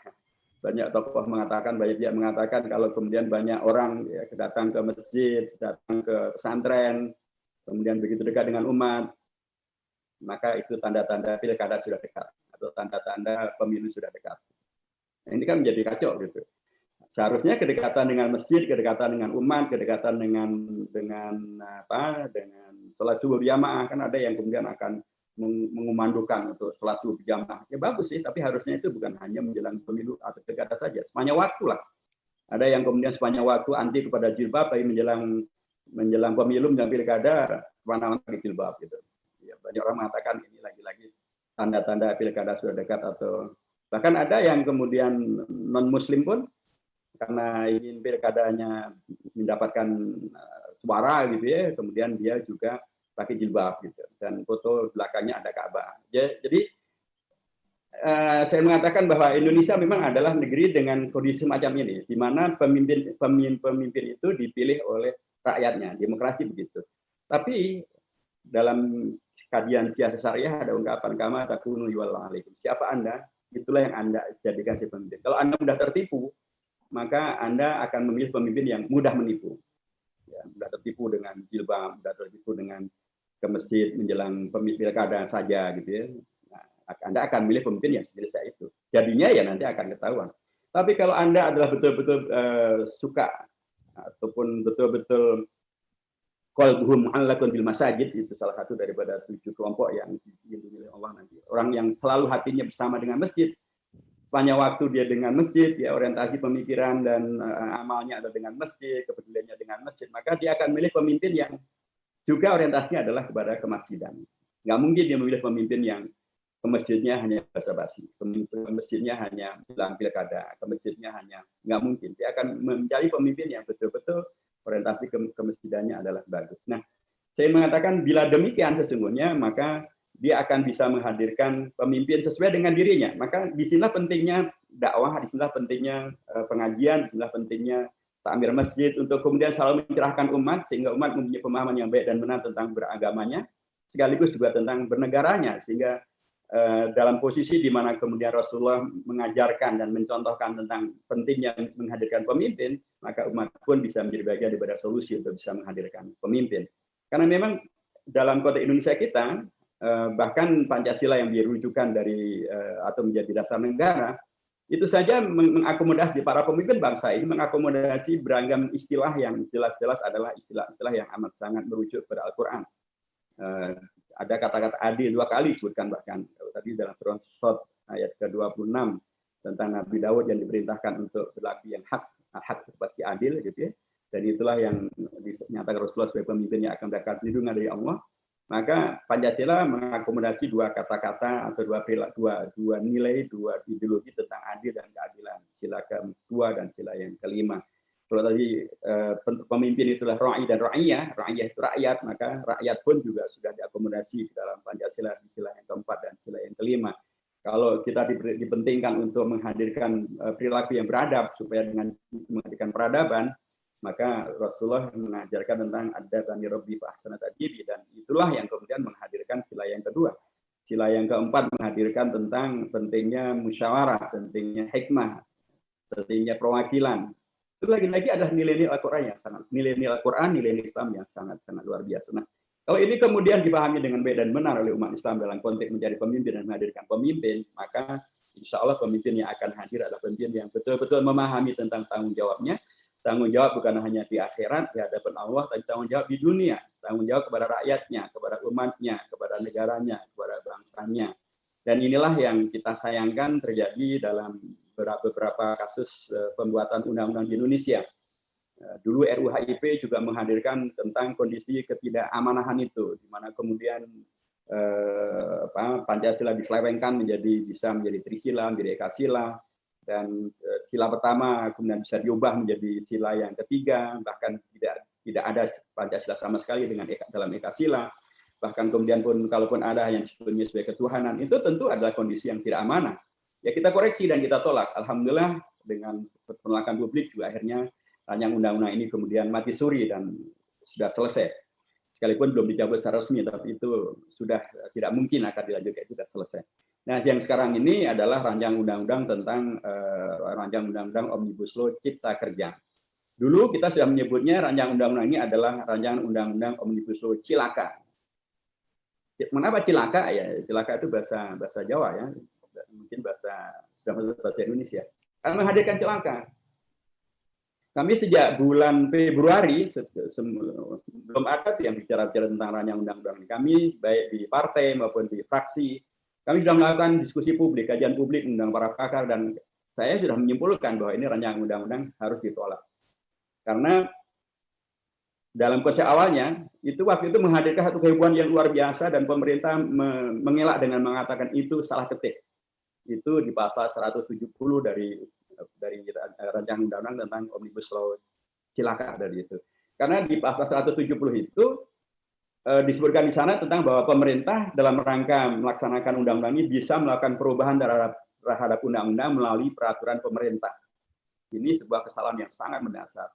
banyak tokoh mengatakan, banyak pihak mengatakan kalau kemudian banyak orang ya, datang ke masjid, datang ke pesantren, kemudian begitu dekat dengan umat, maka itu tanda-tanda pilkada sudah dekat atau tanda-tanda pemilu sudah dekat. Nah, ini kan menjadi kacau gitu. Seharusnya kedekatan dengan masjid, kedekatan dengan umat, kedekatan dengan sholat subuh berjamaah, kan ada yang kemudian akan mengumandukan untuk sholat subuh berjamaah. Ya bagus sih, tapi harusnya itu bukan hanya menjelang pemilu atau pilkada saja, sepanjang waktu lah. Ada yang kemudian sepanjang waktu anti kepada jilbab, tapi menjelang pemilu, menjelang pilkada, mana-mana pakai jilbab gitu. Ya, banyak orang mengatakan ini lagi-lagi tanda-tanda pilkada sudah dekat, atau bahkan ada yang kemudian non-muslim pun karena ingin pilkadanya mendapatkan suara gitu ya, kemudian dia juga pakai jilbab gitu, dan foto belakangnya ada Ka'bah. Jadi saya mengatakan bahwa Indonesia memang adalah negeri dengan kondisi semacam ini, di mana pemimpin itu dipilih oleh rakyatnya, demokrasi begitu. Tapi dalam kajian siasa syariah ada ungkapan kama takunu yuwalla alaikum. Siapa Anda, itulah yang Anda jadikan sebagai pemimpin. Kalau Anda mudah tertipu, maka Anda akan memilih pemimpin yang mudah menipu. Ya, mudah tertipu dengan jilbab, mudah tertipu dengan ke masjid menjelang pilkada saja gitu ya. Nah, Anda akan memilih pemimpin yang sejenis itu. Jadinya ya nanti akan ketahuan. Tapi kalau Anda adalah betul-betul suka ataupun betul-betul qalbuhum mu'allaqun bil masajid, itu salah satu daripada 7 kelompok yang dilindungi oleh Allah nanti. Orang yang selalu hatinya bersama dengan masjid, sepanjang waktu dia dengan masjid, ya orientasi pemikiran dan amalnya ada dengan masjid, kepeduliannya dengan masjid, maka dia akan memilih pemimpin yang juga orientasinya adalah kepada kemasjidan. Nggak mungkin dia memilih pemimpin yang ke masjidnya hanya basa-basi, ke masjidnya hanya bilang pilkada, ke masjidnya hanya, nggak mungkin. Dia akan mencari pemimpin yang betul-betul orientasi kemasjidannya adalah bagus. Nah, saya mengatakan bila demikian sesungguhnya, maka dia akan bisa menghadirkan pemimpin sesuai dengan dirinya. Maka disinilah pentingnya dakwah, disinilah pentingnya pengajian, disinilah pentingnya takmir masjid untuk kemudian selalu mencerahkan umat sehingga umat mempunyai pemahaman yang baik dan benar tentang beragamanya, sekaligus juga tentang bernegaranya, sehingga dalam posisi di mana kemudian Rasulullah mengajarkan dan mencontohkan tentang pentingnya menghadirkan pemimpin, maka umat pun bisa menjadi bagian daripada solusi untuk bisa menghadirkan pemimpin. Karena memang dalam konteks Indonesia kita, bahkan Pancasila yang dirujukan dari atau menjadi dasar negara, itu saja mengakomodasi para pemimpin bangsa ini, mengakomodasi beragam istilah yang jelas-jelas adalah istilah-istilah yang amat sangat merujuk pada Al-Quran. Ada kata-kata adil 2 kali disebutkan, bahkan tadi dalam surah Shad ayat ke-26 tentang Nabi Daud yang diperintahkan untuk berlaku yang hak pasti adil gitu ya. Dan itulah yang dinyatakan Rasulullah sebagai pemimpin yang akan mendapat perlindungan dari Allah. Maka Pancasila mengakomodasi 2 kata-kata atau 2 nilai, 2 ideologi tentang adil dan keadilan. Sila kedua dan sila yang kelima. Kalau tadi pemimpin itulah ra'i dan ra'iyah, ra'iyah itu rakyat, maka rakyat pun juga sudah diakomodasi di dalam Pancasila di sila yang keempat dan sila yang kelima. Kalau kita dipentingkan untuk menghadirkan perilaku yang beradab supaya dengan menghadirkan peradaban, Maka Rasulullah mengajarkan tentang adabani rabbi fa ahsana ta'dibi, dan itulah yang kemudian menghadirkan sila yang kedua. Sila yang keempat menghadirkan tentang pentingnya musyawarah, pentingnya hikmah, pentingnya perwakilan. Itu lagi-lagi adalah nilai-nilai Al-Quran yang sangat, nilai-nilai Al-Quran, nilai Islam yang sangat-sangat luar biasa. Nah, kalau ini kemudian dipahami dengan baik dan benar oleh umat Islam dalam konteks menjadi pemimpin dan menghadirkan pemimpin, maka insya Allah pemimpin yang akan hadir adalah pemimpin yang betul-betul memahami tentang tanggung jawabnya. Tanggung jawab bukan hanya di akhirat, di hadapan Allah, tapi tanggung jawab di dunia. Tanggung jawab kepada rakyatnya, kepada umatnya, kepada negaranya, kepada bangsanya. Dan inilah yang kita sayangkan terjadi dalam beberapa kasus pembuatan undang-undang di Indonesia. Dulu RUU HIP juga menghadirkan tentang kondisi ketidakamanan itu, di mana kemudian Pancasila diselewengkan bisa menjadi Trisila, menjadi Ekasila, dan sila pertama kemudian bisa diubah menjadi sila yang ketiga, bahkan tidak ada Pancasila sama sekali dalam Ekasila. Bahkan kemudian pun kalaupun ada yang sebetulnya sebagai ketuhanan, itu tentu adalah kondisi yang tidak amanah. Ya kita koreksi dan kita tolak. Alhamdulillah dengan penolakan publik juga akhirnya rancangan undang-undang ini kemudian mati suri dan sudah selesai. Sekalipun belum dicabut secara resmi, tapi itu sudah tidak mungkin akan dilanjutkan, sudah selesai. Nah, yang sekarang ini adalah rancangan undang-undang tentang rancangan undang-undang Omnibus Law Cipta Kerja. Dulu kita sudah menyebutnya rancangan undang-undang ini adalah rancangan undang-undang Omnibus Law Cilaka. Mengapa cilaka? Ya, cilaka itu bahasa Jawa ya. Mungkin bahasa Indonesia. Karena menghadirkan celaka. Kami sejak bulan Februari belum ada yang bicara tentang rancangan undang-undang ini. Kami baik di partai maupun di fraksi, kami sudah melakukan diskusi publik, kajian publik, undang para pakar, dan saya sudah menyimpulkan bahwa ini rancangan undang-undang harus ditolak. Karena dalam konsep awalnya, waktu itu menghadirkan satu kehebohan yang luar biasa dan pemerintah mengelak dengan mengatakan itu salah ketik. Itu di pasal 170 dari rancangan undang-undang tentang Omnibus Law Cilaka dari itu. Karena di pasal 170 itu disebutkan di sana tentang bahwa pemerintah dalam rangka melaksanakan undang-undang ini bisa melakukan perubahan terhadap undang-undang melalui peraturan pemerintah. Ini sebuah kesalahan yang sangat mendasar.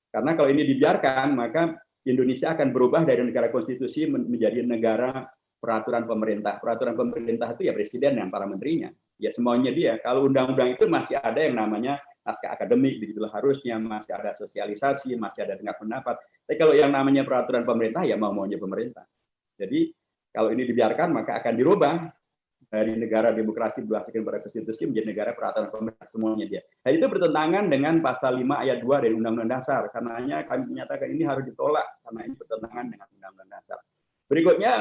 Karena kalau ini dibiarkan, maka Indonesia akan berubah dari negara konstitusi menjadi negara peraturan pemerintah. Peraturan pemerintah itu ya presiden dan para menterinya. Ya semuanya dia. Kalau undang-undang itu masih ada yang namanya naskah akademik, begitulah harusnya, masih ada sosialisasi, masih ada dengar pendapat. Tapi kalau yang namanya peraturan pemerintah, ya mau-maunya pemerintah. Jadi kalau ini dibiarkan, maka akan dirubah dari negara demokrasi berdasarkan pada konstitusi menjadi negara peraturan pemerintah, semuanya dia. Dan itu bertentangan dengan pasal 5 ayat 2 dari Undang-Undang Dasar. Karenanya kami menyatakan ini harus ditolak, karena ini bertentangan dengan Undang-Undang Dasar. Berikutnya,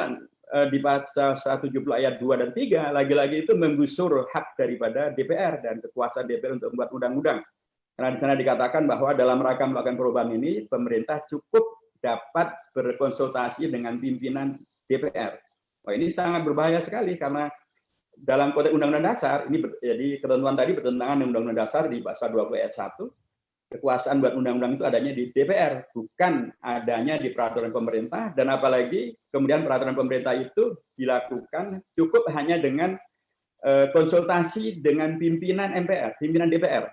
di pasal 170 ayat 2 dan 3, lagi-lagi itu menggusur hak daripada DPR dan kekuasaan DPR untuk membuat undang-undang. Karena di sana dikatakan bahwa dalam rangka melakukan perubahan ini, pemerintah cukup dapat berkonsultasi dengan pimpinan DPR. Wah, ini sangat berbahaya sekali, karena dalam konteks Undang-Undang Dasar, ini jadi ketentuan tadi bertentangan dengan Undang-Undang Dasar di pasal 20 ayat 1, kekuasaan buat undang-undang itu adanya di DPR, bukan adanya di peraturan pemerintah, dan apalagi kemudian peraturan pemerintah itu dilakukan cukup hanya dengan konsultasi dengan pimpinan MPR, pimpinan DPR.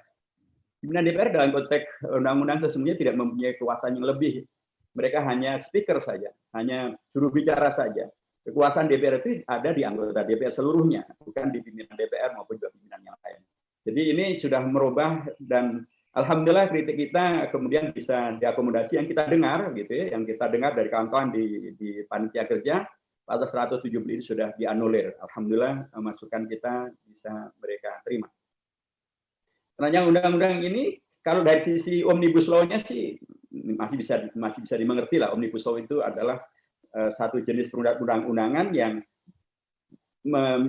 Pimpinan DPR dalam konteks undang-undang sesungguhnya tidak mempunyai kekuasaan yang lebih. Mereka hanya speaker saja, hanya juru bicara saja. Kekuasaan DPR itu ada di anggota DPR seluruhnya, bukan di pimpinan DPR maupun juga pimpinan yang lain. Jadi ini sudah merubah, dan alhamdulillah kritik kita kemudian bisa diakomodasi yang kita dengar gitu ya, yang kita dengar dari kawan-kawan di panitia kerja, pasal 170 ini sudah dianulir. Alhamdulillah masukan kita bisa mereka terima. Rancangan undang-undang ini kalau dari sisi Omnibus Law-nya sih masih bisa dimengerti lah. Omnibus Law itu adalah satu jenis perundang-undangan yang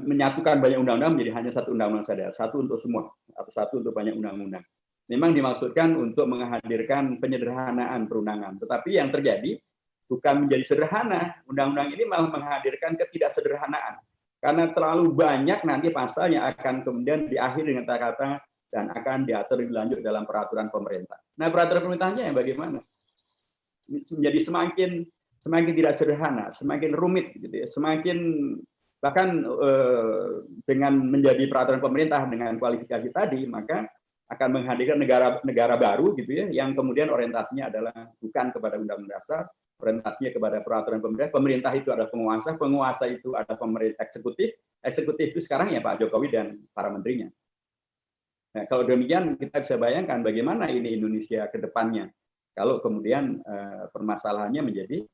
menyatukan banyak undang-undang menjadi hanya satu undang-undang saja, satu untuk semua atau satu untuk banyak undang-undang. Memang dimaksudkan untuk menghadirkan penyederhanaan perundangan, tetapi yang terjadi bukan menjadi sederhana. Undang-undang ini malah menghadirkan ketidaksederhanaan, karena terlalu banyak nanti pasal yang akan kemudian diakhiri dengan kata-kata dan akan diatur lebih lanjut dalam peraturan pemerintah. Nah, peraturan pemerintahnya yang bagaimana? Menjadi semakin tidak sederhana, semakin rumit, gitu ya, semakin bahkan dengan menjadi peraturan pemerintah dengan kualifikasi tadi, maka akan menghadirkan negara baru gitu ya, yang kemudian orientasinya adalah bukan kepada undang-undang dasar, orientasinya kepada peraturan pemerintah. Pemerintah itu adalah penguasa, penguasa itu adalah pemerintah eksekutif, eksekutif itu sekarang ya Pak Jokowi dan para menterinya. Nah, kalau demikian kita bisa bayangkan bagaimana ini Indonesia ke depannya kalau kemudian permasalahannya menjadi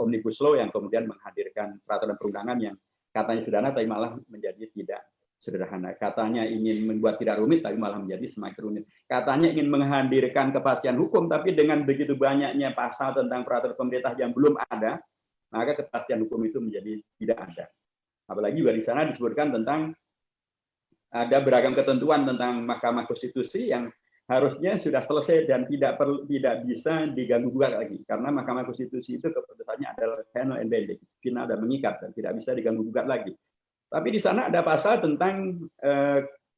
omnibus law yang kemudian menghadirkan peraturan perundangan yang katanya sederhana tapi malah menjadi tidak sederhana. Katanya ingin membuat tidak rumit tapi malah menjadi semakin rumit. Katanya ingin menghadirkan kepastian hukum tapi dengan begitu banyaknya pasal tentang peraturan pemerintah yang belum ada, maka kepastian hukum itu menjadi tidak ada. Apalagi juga di sana disebutkan tentang ada beragam ketentuan tentang Mahkamah Konstitusi yang harusnya sudah selesai dan tidak bisa diganggu-gugat lagi karena Mahkamah Konstitusi itu keputusannya adalah final and binding, final dan mengikat dan tidak bisa diganggu-gugat lagi. Tapi di sana ada pasal tentang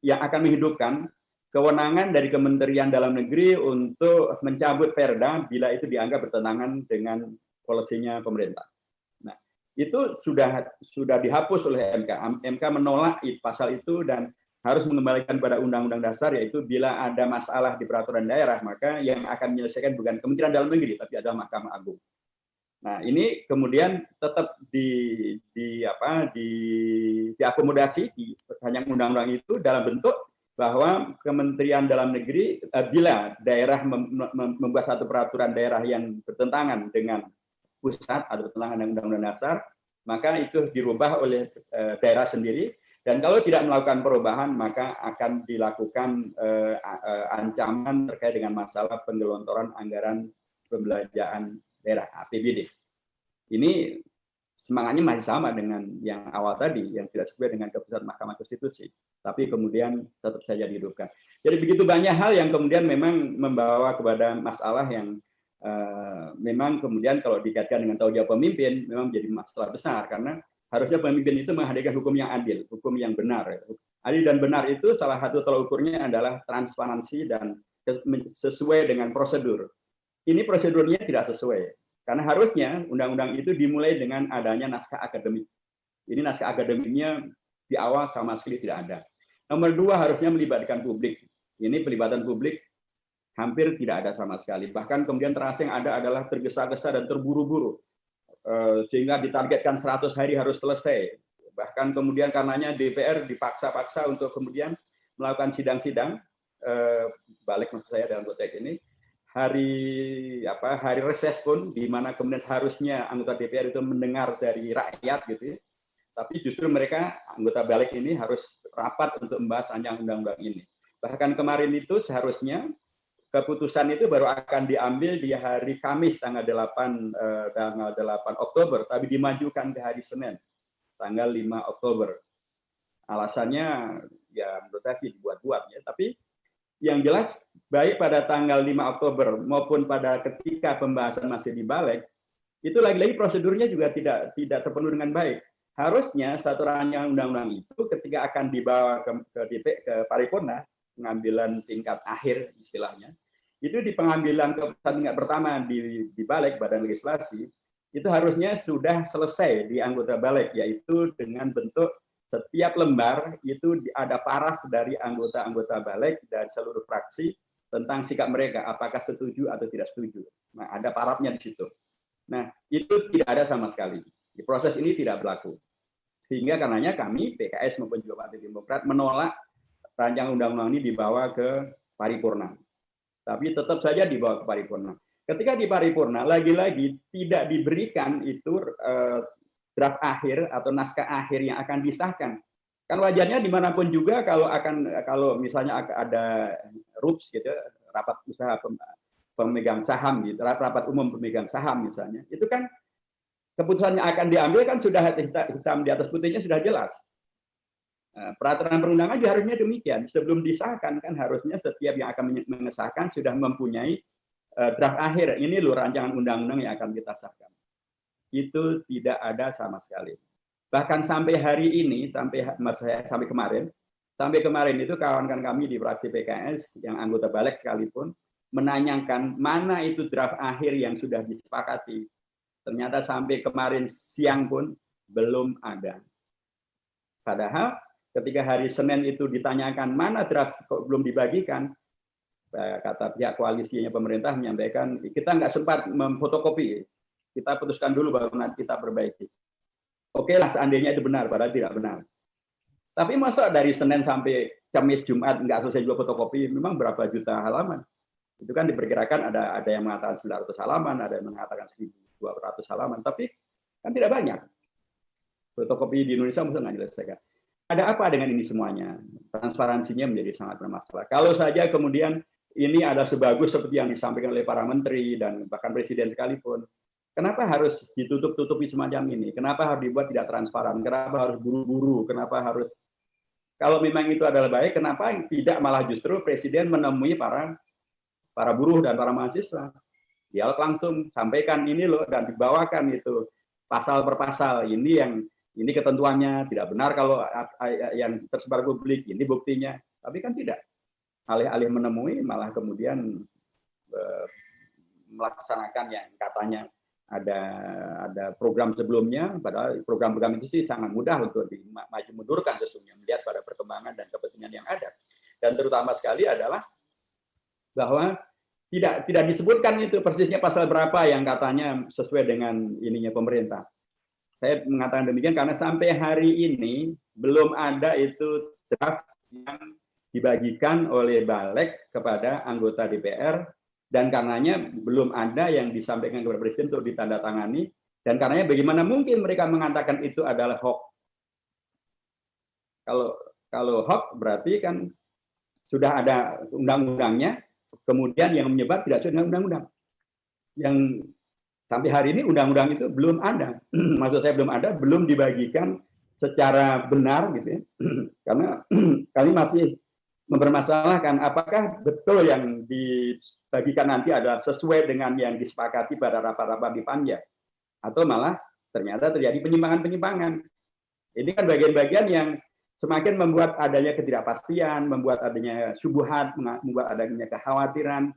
yang akan menghidupkan kewenangan dari Kementerian Dalam Negeri untuk mencabut perda bila itu dianggap bertentangan dengan polisinya pemerintah. Nah, itu sudah dihapus oleh MK. MK menolak pasal itu dan harus mengembalikan pada Undang-Undang Dasar, yaitu bila ada masalah di peraturan daerah, maka yang akan menyelesaikan bukan Kementerian Dalam Negeri, tapi adalah Mahkamah Agung. Nah, ini kemudian tetap diakomodasi di perpanjang undang-undang itu dalam bentuk bahwa Kementerian Dalam Negeri bila daerah membuat satu peraturan daerah yang bertentangan dengan pusat atau bertentangan dengan Undang-Undang Dasar, maka itu dirubah oleh daerah sendiri. Dan kalau tidak melakukan perubahan, maka akan dilakukan ancaman terkait dengan masalah penggelontoran anggaran pembelanjaan daerah APBD. Ini semangatnya masih sama dengan yang awal tadi, yang tidak sesuai dengan keputusan Mahkamah Konstitusi, tapi kemudian tetap saja dihidupkan. Jadi begitu banyak hal yang kemudian memang membawa kepada masalah yang memang kemudian kalau dikaitkan dengan tanggung jawab pemimpin, memang menjadi masalah besar, karena harusnya pemimpin itu menghadirkan hukum yang adil, hukum yang benar. Adil dan benar itu salah satu tolak ukurnya adalah transparansi dan sesuai dengan prosedur. Ini prosedurnya tidak sesuai. Karena harusnya undang-undang itu dimulai dengan adanya naskah akademik. Ini naskah akademiknya di awal sama sekali tidak ada. Nomor dua, harusnya melibatkan publik. Ini pelibatan publik hampir tidak ada sama sekali. Bahkan kemudian terasa yang ada adalah tergesa-gesa dan terburu-buru. Sehingga ditargetkan 100 hari harus selesai. Bahkan kemudian karenanya DPR dipaksa-paksa untuk kemudian melakukan sidang-sidang, balik maksud saya dalam konteks ini, hari reses pun, di mana kemudian harusnya anggota DPR itu mendengar dari rakyat gitu ya. Tapi justru mereka anggota balik ini harus rapat untuk membahas rancangan undang-undang ini. Bahkan kemarin itu seharusnya keputusan itu baru akan diambil di hari Kamis tanggal 8 Oktober, tapi dimajukan ke hari Senin tanggal 5 Oktober. Alasannya ya menurut saya sih dibuat-buat ya, tapi yang jelas baik pada tanggal 5 Oktober maupun pada ketika pembahasan masih di balik, itu lagi-lagi prosedurnya juga tidak terpenuhi dengan baik. Harusnya satu rancangan undang-undang itu ketika akan dibawa ke paripurna, pengambilan tingkat akhir istilahnya, itu di pengambilan keputusan tingkat pertama di balik badan legislasi, itu harusnya sudah selesai di anggota balik, yaitu dengan bentuk setiap lembar itu ada paraf dari anggota-anggota balik dari seluruh fraksi tentang sikap mereka, apakah setuju atau tidak setuju. Nah, ada parafnya di situ. Nah, itu tidak ada sama sekali. Di proses ini tidak berlaku. Sehingga karenanya kami, PKS maupun juga Partai Demokrat, menolak rancangan undang-undang ini dibawa ke paripurna. Tapi tetap saja dibawa ke paripurna. Ketika di paripurna, lagi-lagi tidak diberikan itu draft akhir atau naskah akhir yang akan disahkan. Kan wajarnya dimanapun juga kalau misalnya ada RUPS gitu, rapat usaha pemegang saham gitu, rapat umum pemegang saham misalnya, itu kan keputusan yang akan diambil kan sudah hitam di atas putihnya sudah jelas. Peraturan perundangan juga harusnya demikian. Sebelum disahkan kan harusnya setiap yang akan mengesahkan sudah mempunyai draft akhir. Ini loh rancangan undang-undang yang akan kita sahkan. Itu tidak ada sama sekali. Bahkan sampai hari ini, sampai kemarin itu kawan-kawan kami di fraksi PKS yang anggota balik sekalipun menanyakan mana itu draft akhir yang sudah disepakati. Ternyata sampai kemarin siang pun belum ada. Padahal ketika hari Senin itu ditanyakan mana draft kok belum dibagikan, kata pihak koalisinya pemerintah menyampaikan kita nggak sempat memfotokopi, kita putuskan dulu baru nanti kita perbaiki. Oke lah seandainya itu benar, padahal tidak benar. Tapi masa dari Senin sampai Kamis Jumat nggak selesai juga fotokopi, memang berapa juta halaman? Itu kan diperkirakan ada yang mengatakan 900 halaman, ada yang mengatakan 1.200 halaman, tapi kan tidak banyak. Fotokopi di Indonesia mesti nggak diselesaikan. Ada apa dengan ini semuanya? Transparansinya menjadi sangat bermasalah. Kalau saja kemudian ini ada sebagus seperti yang disampaikan oleh para menteri dan bahkan presiden sekalipun, kenapa harus ditutup-tutupi semacam ini? Kenapa harus dibuat tidak transparan? Kenapa harus buru-buru? Kenapa harus, kalau memang itu adalah baik, kenapa tidak malah justru presiden menemui para buruh dan para mahasiswa? Dia langsung sampaikan ini loh dan dibawakan itu pasal per pasal, ini ketentuannya tidak benar kalau yang tersebar publik, ini buktinya. Tapi kan tidak. Alih-alih menemui malah kemudian melaksanakan yang katanya ada program sebelumnya, padahal program-program itu sih sangat mudah untuk dimaju mundurkan sesungguhnya melihat pada perkembangan dan kepentingan yang ada. Dan terutama sekali adalah bahwa tidak disebutkan itu persisnya pasal berapa yang katanya sesuai dengan ininya pemerintah. Saya mengatakan demikian karena sampai hari ini belum ada itu draft yang dibagikan oleh Balik kepada anggota DPR, dan karenanya belum ada yang disampaikan kepada Presiden untuk ditandatangani, dan karenanya bagaimana mungkin mereka mengatakan itu adalah hoax. Kalau hoax berarti kan sudah ada undang-undangnya, kemudian yang menyebar tidak sesuai dengan undang-undang. Yang sampai hari ini undang-undang itu belum ada. Maksud saya belum dibagikan secara benar gitu ya. Karena kami masih mempermasalahkan apakah betul yang dibagikan nanti adalah sesuai dengan yang disepakati pada rapat-rapat di Panja, atau malah ternyata terjadi penyimpangan-penyimpangan. Ini kan bagian-bagian yang semakin membuat adanya ketidakpastian, membuat adanya syubhat, membuat adanya kekhawatiran.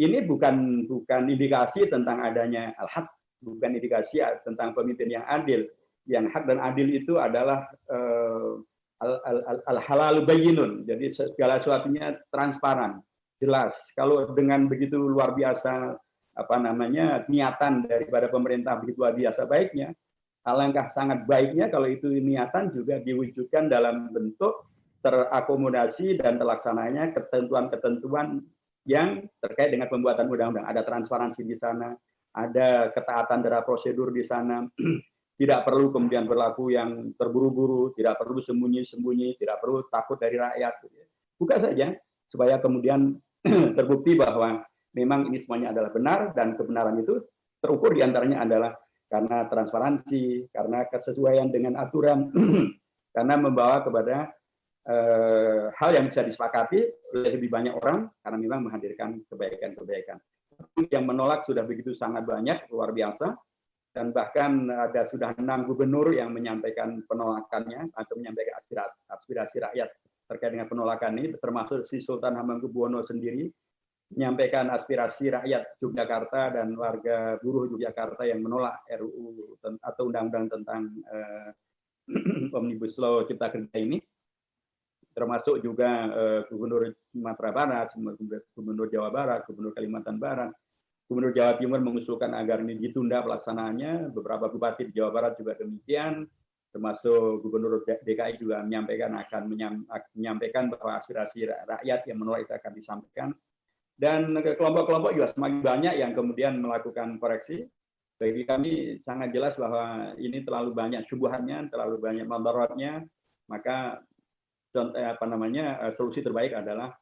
Ini bukan indikasi tentang adanya al-haq, bukan indikasi tentang pemimpin yang adil. Yang hak dan adil itu adalah al-halal bayyinun. Jadi segala sesuatunya transparan, jelas. Kalau dengan begitu luar biasa niatan daripada pemerintah begitu luar biasa baiknya, alangkah sangat baiknya kalau itu niatan juga diwujudkan dalam bentuk terakomodasi dan terlaksananya ketentuan-ketentuan yang terkait dengan pembuatan undang-undang. Ada transparansi di sana, ada ketaatan terhadap prosedur di sana. Tidak perlu kemudian berlaku yang terburu-buru, tidak perlu sembunyi-sembunyi, tidak perlu takut dari rakyat. Buka saja, supaya kemudian terbukti bahwa memang ini semuanya adalah benar, dan kebenaran itu terukur diantaranya adalah karena transparansi, karena kesesuaian dengan aturan, karena membawa kepada hal yang bisa disepakati oleh lebih banyak orang, karena memang menghadirkan kebaikan-kebaikan. Yang menolak sudah begitu sangat banyak, luar biasa. Dan bahkan ada sudah 6 gubernur yang menyampaikan penolakannya atau menyampaikan aspirasi rakyat terkait dengan penolakan ini, termasuk si Sultan Hamengkubuwono sendiri menyampaikan aspirasi rakyat Yogyakarta dan warga buruh Yogyakarta yang menolak RUU atau undang-undang tentang Omnibus Law Cipta Kerja ini, termasuk juga Gubernur Sumatera Barat, Gubernur Jawa Barat, Gubernur Kalimantan Barat. Gubernur Jawa Timur mengusulkan agar ini ditunda pelaksanaannya, beberapa bupati di Jawa Barat juga demikian, termasuk Gubernur DKI juga akan menyampaikan bahwa aspirasi rakyat yang menolak itu akan disampaikan. Dan kelompok-kelompok juga semakin banyak yang kemudian melakukan koreksi. Bagi kami sangat jelas bahwa ini terlalu banyak syubhatnya, terlalu banyak mandaratnya, maka solusi terbaik adalah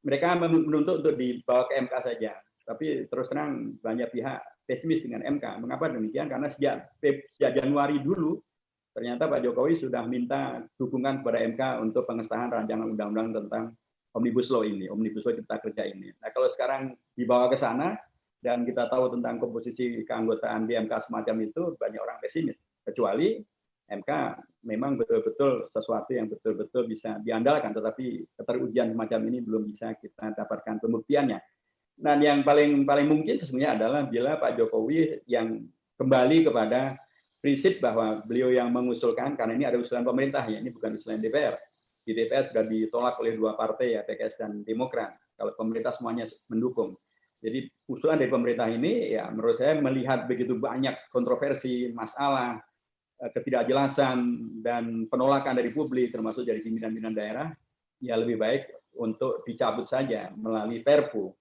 mereka menuntut untuk dibawa ke MK saja. Tapi terus terang banyak pihak pesimis dengan MK. Mengapa demikian? Karena sejak Januari dulu, ternyata Pak Jokowi sudah minta dukungan kepada MK untuk pengesahan rancangan undang-undang tentang Omnibus Law ini, Omnibus Law Cipta Kerja ini. Nah, kalau sekarang dibawa ke sana, dan kita tahu tentang komposisi keanggotaan di MK semacam itu, banyak orang pesimis. Kecuali MK memang betul-betul sesuatu yang betul-betul bisa diandalkan, tetapi keterujian semacam ini belum bisa kita dapatkan pembuktiannya. Dan yang paling mungkin sesungguhnya adalah bila Pak Jokowi yang kembali kepada prinsip bahwa beliau yang mengusulkan, karena ini ada usulan pemerintah ya, ini bukan usulan DPR. Di DPR sudah ditolak oleh dua partai ya, PKS dan Demokrat. Kalau pemerintah semuanya mendukung. Jadi usulan dari pemerintah ini ya menurut saya melihat begitu banyak kontroversi, masalah, ketidakjelasan dan penolakan dari publik termasuk dari pimpinan-pimpinan daerah, ya lebih baik untuk dicabut saja melalui Perpu.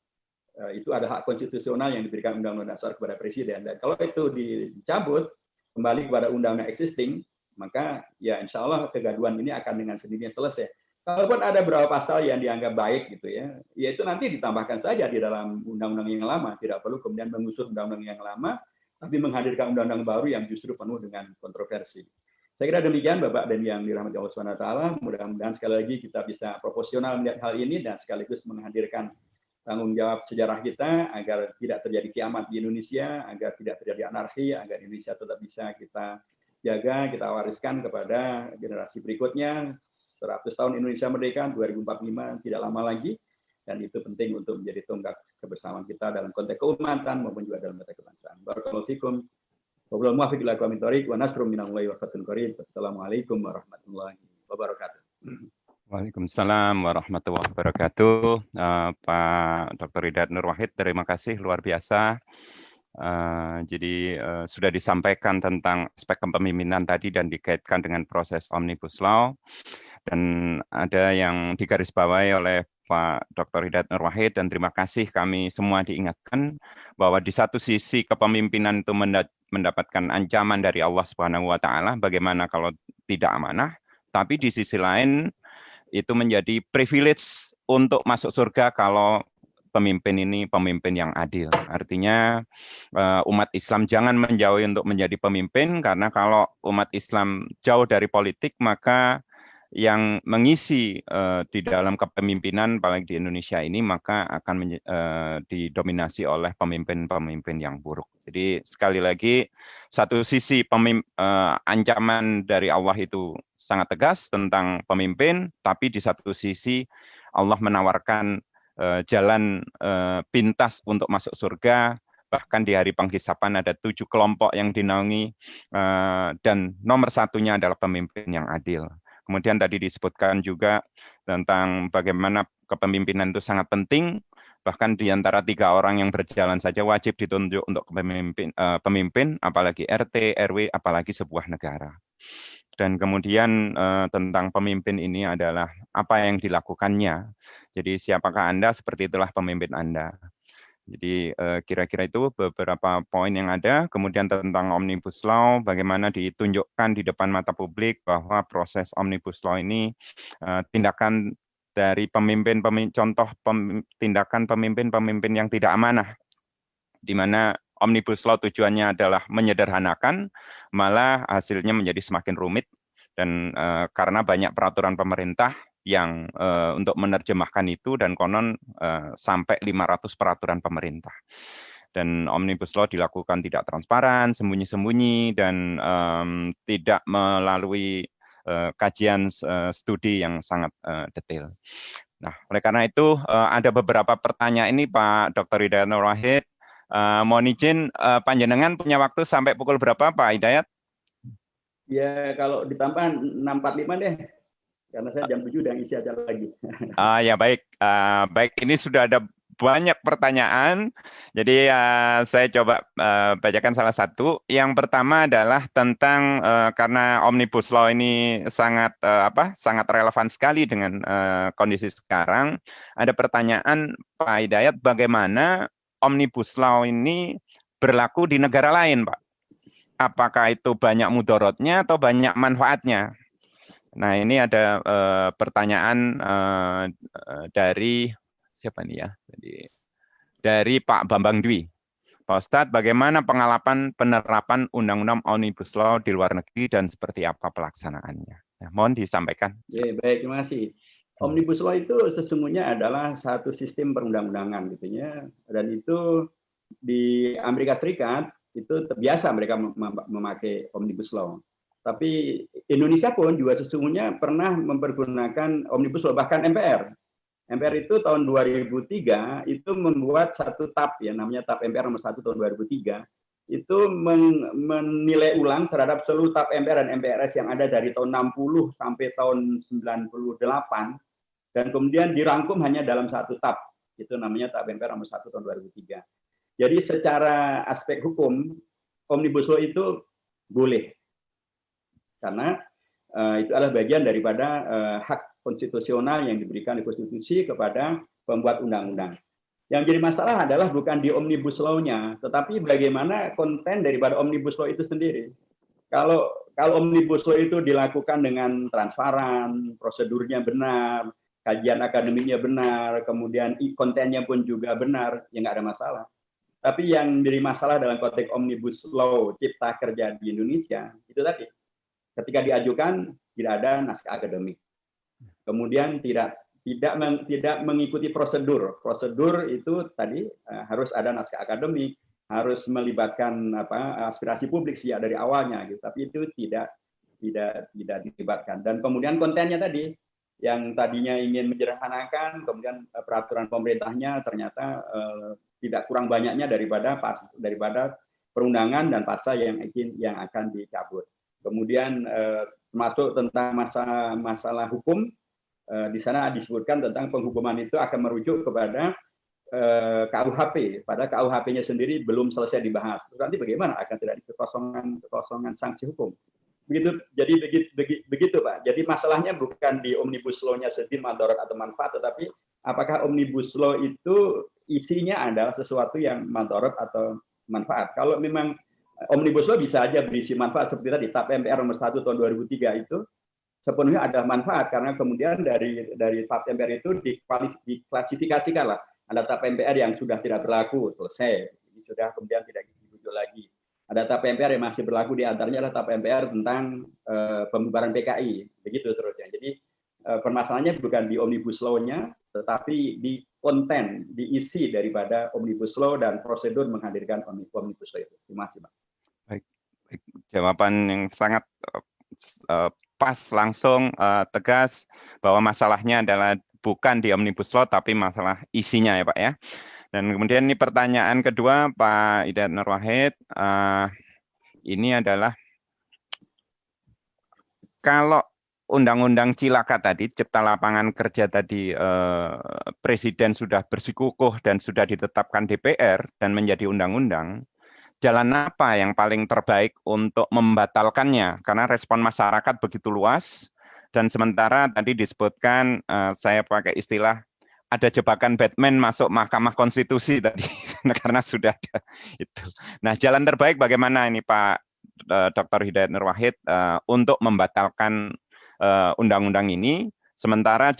Itu ada hak konstitusional yang diberikan Undang-Undang Dasar kepada Presiden. Dan kalau itu dicabut kembali kepada undang-undang existing, maka ya insya Allah kegaduhan ini akan dengan sendirinya selesai. Kalaupun ada beberapa pasal yang dianggap baik gitu ya, ya itu nanti ditambahkan saja di dalam undang-undang yang lama. Tidak perlu kemudian mengusut undang-undang yang lama, tapi menghadirkan undang-undang baru yang justru penuh dengan kontroversi. Saya kira demikian Bapak dan yang dirahmati Allah SWT. Mudah-mudahan sekali lagi kita bisa proporsional melihat hal ini dan sekaligus menghadirkan tanggung jawab sejarah kita agar tidak terjadi kiamat di Indonesia, agar tidak terjadi anarki, agar Indonesia tetap bisa kita jaga, kita wariskan kepada generasi berikutnya. 100 tahun Indonesia merdeka 2045 tidak lama lagi, dan itu penting untuk menjadi tonggak kebersamaan kita dalam konteks keumatan maupun juga dalam konteks kebangsaan. Barakallahu fikum. Wabillahi muwaffiq ila aqwamit thoriq wa nasrun minallahi wa fathun qarib. Assalamualaikum warahmatullahi wabarakatuh. Waalaikumsalam warahmatullahi wabarakatuh. Pak Dr. Hidayat Nur Wahid, terima kasih luar biasa. Jadi sudah disampaikan tentang aspek kepemimpinan tadi dan dikaitkan dengan proses Omnibus Law. Dan ada yang digarisbawahi oleh Pak Dr. Hidayat Nur Wahid, dan terima kasih kami semua diingatkan bahwa di satu sisi kepemimpinan itu mendapatkan ancaman dari Allah Subhanahu wa taala, bagaimana kalau tidak amanah, tapi di sisi lain itu menjadi privilege untuk masuk surga kalau pemimpin ini pemimpin yang adil. Artinya umat Islam jangan menjauhi untuk menjadi pemimpin, karena kalau umat Islam jauh dari politik, maka yang mengisi di dalam kepemimpinan, apalagi di Indonesia ini, maka akan didominasi oleh pemimpin-pemimpin yang buruk. Jadi sekali lagi, satu sisi ancaman dari Allah itu sangat tegas tentang pemimpin, tapi di satu sisi Allah menawarkan jalan pintas untuk masuk surga. Bahkan di hari penghisapan ada 7 kelompok yang dinaungi, dan nomor satunya adalah pemimpin yang adil. Kemudian tadi disebutkan juga tentang bagaimana kepemimpinan itu sangat penting, bahkan di antara 3 orang yang berjalan saja wajib ditunjuk untuk pemimpin, apalagi RT, RW, apalagi sebuah negara. Dan kemudian tentang pemimpin ini adalah apa yang dilakukannya. Jadi siapakah Anda, seperti itulah pemimpin Anda. Jadi kira-kira itu beberapa poin yang ada. Kemudian tentang Omnibus Law, bagaimana ditunjukkan di depan mata publik bahwa proses Omnibus Law ini tindakan dari tindakan pemimpin-pemimpin yang tidak amanah, di mana Omnibus Law tujuannya adalah menyederhanakan, malah hasilnya menjadi semakin rumit, dan karena banyak peraturan pemerintah yang untuk menerjemahkan itu, dan konon sampai 500 peraturan pemerintah. Dan Omnibus Law dilakukan tidak transparan, sembunyi-sembunyi, dan tidak melalui kajian studi yang sangat detail. Nah, oleh karena itu ada beberapa pertanyaan ini Pak Dr. Hidayat Nur Wahid. Mohon izin, panjenengan punya waktu sampai pukul berapa Pak Hidayat? Ya kalau ditambah 6.45 deh. Karena saya jam 7 udah isi acara lagi. Ya baik, baik, ini sudah ada banyak pertanyaan, jadi saya coba bacakan salah satu. Yang pertama adalah tentang karena Omnibus Law ini sangat sangat relevan sekali dengan kondisi sekarang. Ada pertanyaan Pak Hidayat, bagaimana Omnibus Law ini berlaku di negara lain, Pak? Apakah itu banyak mudorotnya atau banyak manfaatnya? Nah, ini ada pertanyaan dari siapa nih ya? Dari Pak Bambang Dwi. Pak Ustadz, bagaimana pengalaman penerapan Undang-Undang Omnibus Law di luar negeri dan seperti apa pelaksanaannya? Nah, mohon disampaikan. Ya, baik, terima kasih. Omnibus Law itu sesungguhnya adalah satu sistem perundang-undangan gitu ya. Dan itu di Amerika Serikat itu biasa mereka memakai Omnibus Law. Tapi Indonesia pun juga sesungguhnya pernah mempergunakan Omnibus Law, bahkan MPR. MPR itu tahun 2003 itu membuat satu TAP ya, namanya TAP MPR nomor 1 tahun 2003, itu menilai ulang terhadap seluruh TAP MPR dan MPRS yang ada dari tahun 60 sampai tahun 98, dan kemudian dirangkum hanya dalam satu TAP, itu namanya TAP MPR nomor 1 tahun 2003. Jadi secara aspek hukum, Omnibus Law itu boleh, karena itu adalah bagian daripada hak konstitusional yang diberikan di konstitusi kepada pembuat undang-undang. Yang jadi masalah adalah bukan di Omnibus Law-nya, tetapi bagaimana konten daripada Omnibus Law itu sendiri. Kalau Omnibus Law itu dilakukan dengan transparan, prosedurnya benar, kajian akademiknya benar, kemudian kontennya pun juga benar, ya nggak ada masalah. Tapi yang jadi masalah dalam konteks Omnibus Law Cipta Kerja di Indonesia, itu tadi, ketika diajukan tidak ada naskah akademik. Kemudian tidak mengikuti prosedur. Prosedur itu tadi harus ada naskah akademik, harus melibatkan aspirasi publik sejak dari awalnya, gitu. Tapi itu tidak dilibatkan. Dan kemudian kontennya tadi, yang tadinya ingin menyederhanakan, kemudian peraturan pemerintahnya ternyata tidak kurang banyaknya daripada perundangan dan pasal yang akan dicabut. Kemudian termasuk tentang masalah hukum. Di sana disebutkan tentang penghukuman itu akan merujuk kepada KUHP, pada KUHP-nya sendiri belum selesai dibahas. Terus nanti bagaimana akan terjadi kekosongan sanksi hukum? Begitu, jadi begitu Pak. Jadi masalahnya bukan di Omnibus Law-nya sendiri madarat atau manfaat, tetapi apakah Omnibus Law itu isinya adalah sesuatu yang madarat atau manfaat. Kalau memang Omnibus Law bisa aja berisi manfaat seperti tadi TAP MPR nomor 1 tahun 2003 itu sepenuhnya ada manfaat, karena kemudian dari TAP MPR itu diklasifikasikanlah. Ada TAP MPR yang sudah tidak berlaku, selesai, ini sudah kemudian tidak dirujuk lagi. Ada TAP MPR yang masih berlaku, di antaranya adalah TAP MPR tentang pembubaran PKI, begitu terusnya. Jadi permasalahannya bukan di Omnibus Law-nya, tetapi di konten, di isi daripada Omnibus Law dan prosedur menghadirkan Omnibus Law itu. Terima kasih, Pak. Baik, jawaban yang sangat pas, langsung, tegas, bahwa masalahnya adalah bukan di Omnibus Law tapi masalah isinya ya Pak ya. Dan kemudian ini pertanyaan kedua Pak Hidayat Nur Wahid, ini adalah kalau Undang-Undang Cilaka tadi, Cipta Lapangan Kerja tadi, Presiden sudah bersikukuh dan sudah ditetapkan DPR dan menjadi undang-undang, jalan apa yang paling terbaik untuk membatalkannya? Karena respon masyarakat begitu luas, dan sementara tadi disebutkan, saya pakai istilah, ada jebakan Batman masuk Mahkamah Konstitusi tadi, karena sudah ada itu. Nah, jalan terbaik bagaimana ini Pak Dr. Hidayat Nur Wahid untuk membatalkan undang-undang ini, sementara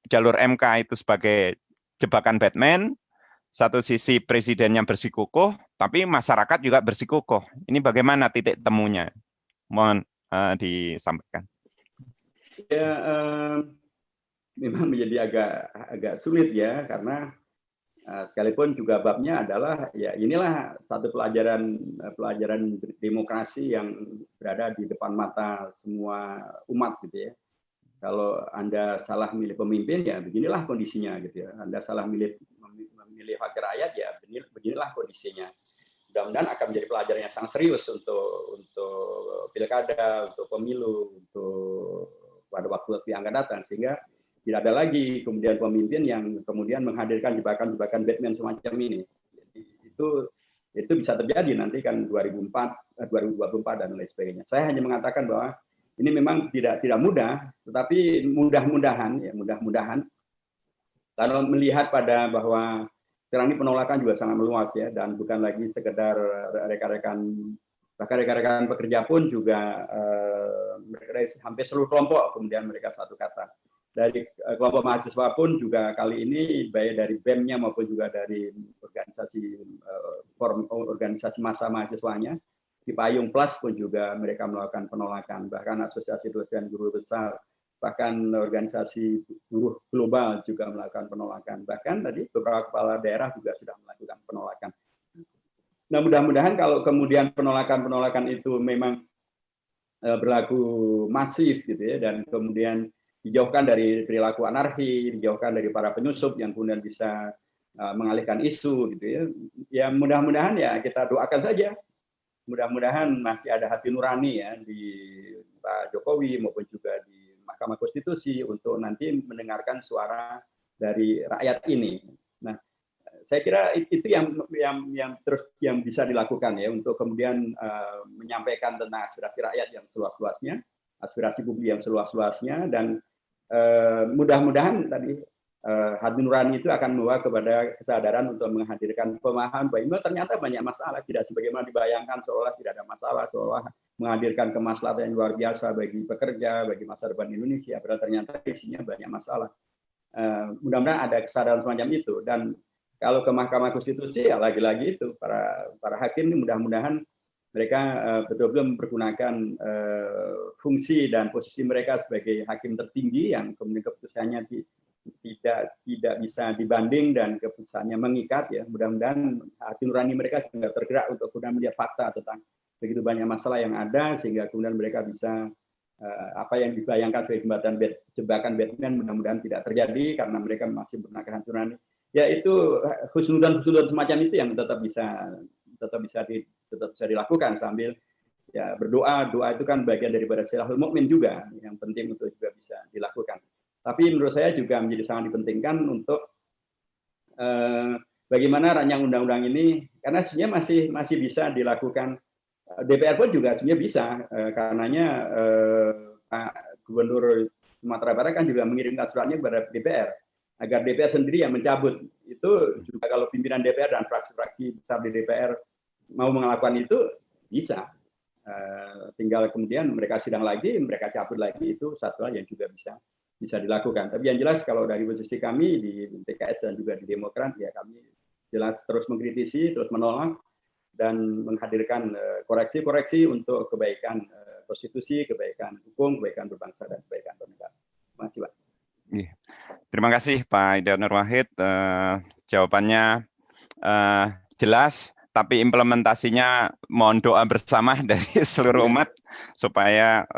jalur MK itu sebagai jebakan Batman, satu sisi presidennya bersikukuh, tapi masyarakat juga bersikukuh. Ini bagaimana titik temunya? Mohon disampaikan. Ya, memang menjadi agak sulit ya, karena sekalipun juga babnya adalah ya inilah satu pelajaran demokrasi yang berada di depan mata semua umat gitu ya. Kalau Anda salah milih pemimpin ya beginilah kondisinya gitu ya. Anda salah memilih wakil rakyat ya beginilah kondisinya. Mudah-mudahan akan menjadi pelajaran yang sangat serius untuk pilkada, untuk pemilu, untuk pada waktu yang akan datang, sehingga tidak ada lagi kemudian pemimpin yang kemudian menghadirkan jebakan-jebakan Batman semacam ini. Jadi, itu bisa terjadi nanti kan 2024 dan lain sebagainya. Saya hanya mengatakan bahwa ini memang tidak mudah, tetapi mudah-mudahan kalau melihat pada bahwa sekarang ini penolakan juga sangat meluas ya, dan bukan lagi sekedar rekan-rekan pekerja pun juga mereka hampir seluruh kelompok kemudian mereka satu kata. Dari kelompok mahasiswa pun juga kali ini baik dari BEM-nya maupun juga dari organisasi massa mahasiswanya di Payung Plus pun juga mereka melakukan penolakan, bahkan asosiasi dosen guru besar, bahkan organisasi buruh global juga melakukan penolakan. Bahkan tadi beberapa kepala daerah juga sudah melakukan penolakan. Nah, mudah-mudahan kalau kemudian penolakan itu memang berlaku masif gitu ya, dan kemudian dijauhkan dari perilaku anarki, dijauhkan dari para penyusup yang kemudian bisa mengalihkan isu gitu ya. Ya mudah-mudahan ya kita doakan saja. Mudah-mudahan masih ada hati nurani ya di Pak Jokowi maupun juga di Mahkamah Konstitusi untuk nanti mendengarkan suara dari rakyat ini. Nah, saya kira itu yang bisa dilakukan ya untuk kemudian menyampaikan tentang aspirasi rakyat yang seluas-luasnya, aspirasi publik yang seluas-luasnya, dan mudah-mudahan tadi hati nurani itu akan membawa kepada kesadaran untuk menghadirkan pemahaman bahwa ternyata banyak masalah, tidak sebagaimana dibayangkan seolah tidak ada masalah, seolah menghadirkan kemaslahatan yang luar biasa bagi pekerja, bagi masa depan Indonesia, padahal ternyata isinya banyak masalah. Mudah-mudahan ada kesadaran semacam itu, dan kalau ke Mahkamah Konstitusi ya lagi-lagi itu para hakim ini mudah-mudahan mereka betul-betul mempergunakan fungsi dan posisi mereka sebagai hakim tertinggi yang kemudian keputusannya tidak bisa dibanding dan keputusannya mengikat ya. Mudah-mudahan hati nurani mereka juga tergerak untuk kemudian melihat fakta tentang begitu banyak masalah yang ada sehingga kemudian mereka bisa apa yang dibayangkan sebagai jebakan Batman mudah-mudahan tidak terjadi karena mereka masih menggunakan hati nurani. Ya itu husnudzon semacam itu yang tetap bisa dilakukan sambil ya berdoa. Doa itu kan bagian daripada silahul mukmin juga yang penting untuk juga bisa dilakukan. Tapi menurut saya juga menjadi sangat dipentingkan untuk bagaimana rancangan undang-undang ini, karena sebenarnya masih bisa dilakukan. DPR pun juga sebenarnya bisa, karenanya Pak Gubernur Sumatera Barat kan juga mengirimkan suratnya kepada DPR agar DPR sendiri yang mencabut. Itu juga kalau pimpinan DPR dan fraksi-fraksi besar di DPR mau melakukan itu bisa. Tinggal kemudian mereka sidang lagi, mereka cabut lagi, itu satu hal yang juga bisa dilakukan. Tapi yang jelas kalau dari posisi kami di PKS dan juga di Demokrat ya kami jelas terus mengkritisi, terus menolak dan menghadirkan koreksi-koreksi untuk kebaikan konstitusi, kebaikan hukum, kebaikan berbangsa dan kebaikan bernegara. Terima kasih, Pak. Terima kasih Pak Hidayat Nur Wahid. Jawabannya jelas, tapi implementasinya mohon doa bersama dari seluruh umat supaya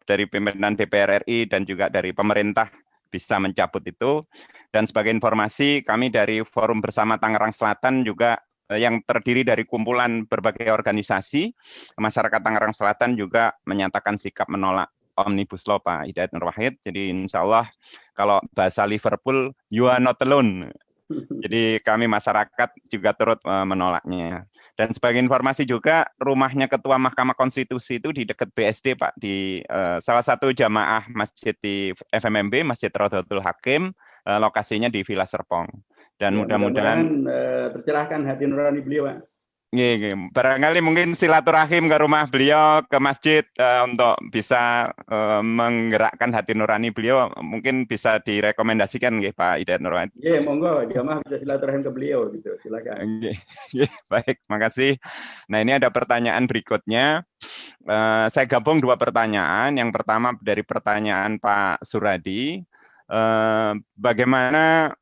dari pimpinan DPR RI dan juga dari pemerintah bisa mencabut itu. Dan sebagai informasi, kami dari Forum Bersama Tangerang Selatan juga yang terdiri dari kumpulan berbagai organisasi, masyarakat Tangerang Selatan juga menyatakan sikap menolak Omnibus Law Pak Hidayat Nur Wahid. Jadi insya Allah kalau bahasa Liverpool, you are not alone. Jadi kami masyarakat juga turut menolaknya. Dan sebagai informasi juga, rumahnya Ketua Mahkamah Konstitusi itu di dekat BSD Pak, di salah satu jamaah masjid di FMMB, Masjid Rodotul Hakim, lokasinya di Villa Serpong. Dan ya, mudah-mudahan tercerahkan hati nurani beliau, Pak. Barangkali mungkin silaturahim ke rumah beliau, ke masjid untuk bisa menggerakkan hati nurani beliau, mungkin bisa direkomendasikan Pak Hidayat Nur Wahid. Iya, monggo, jamaah bisa silaturahim ke beliau gitu, silakan. Baik, makasih. Nah, ini ada pertanyaan berikutnya. Saya gabung dua pertanyaan. Yang pertama dari pertanyaan Pak Suradi, bagaimana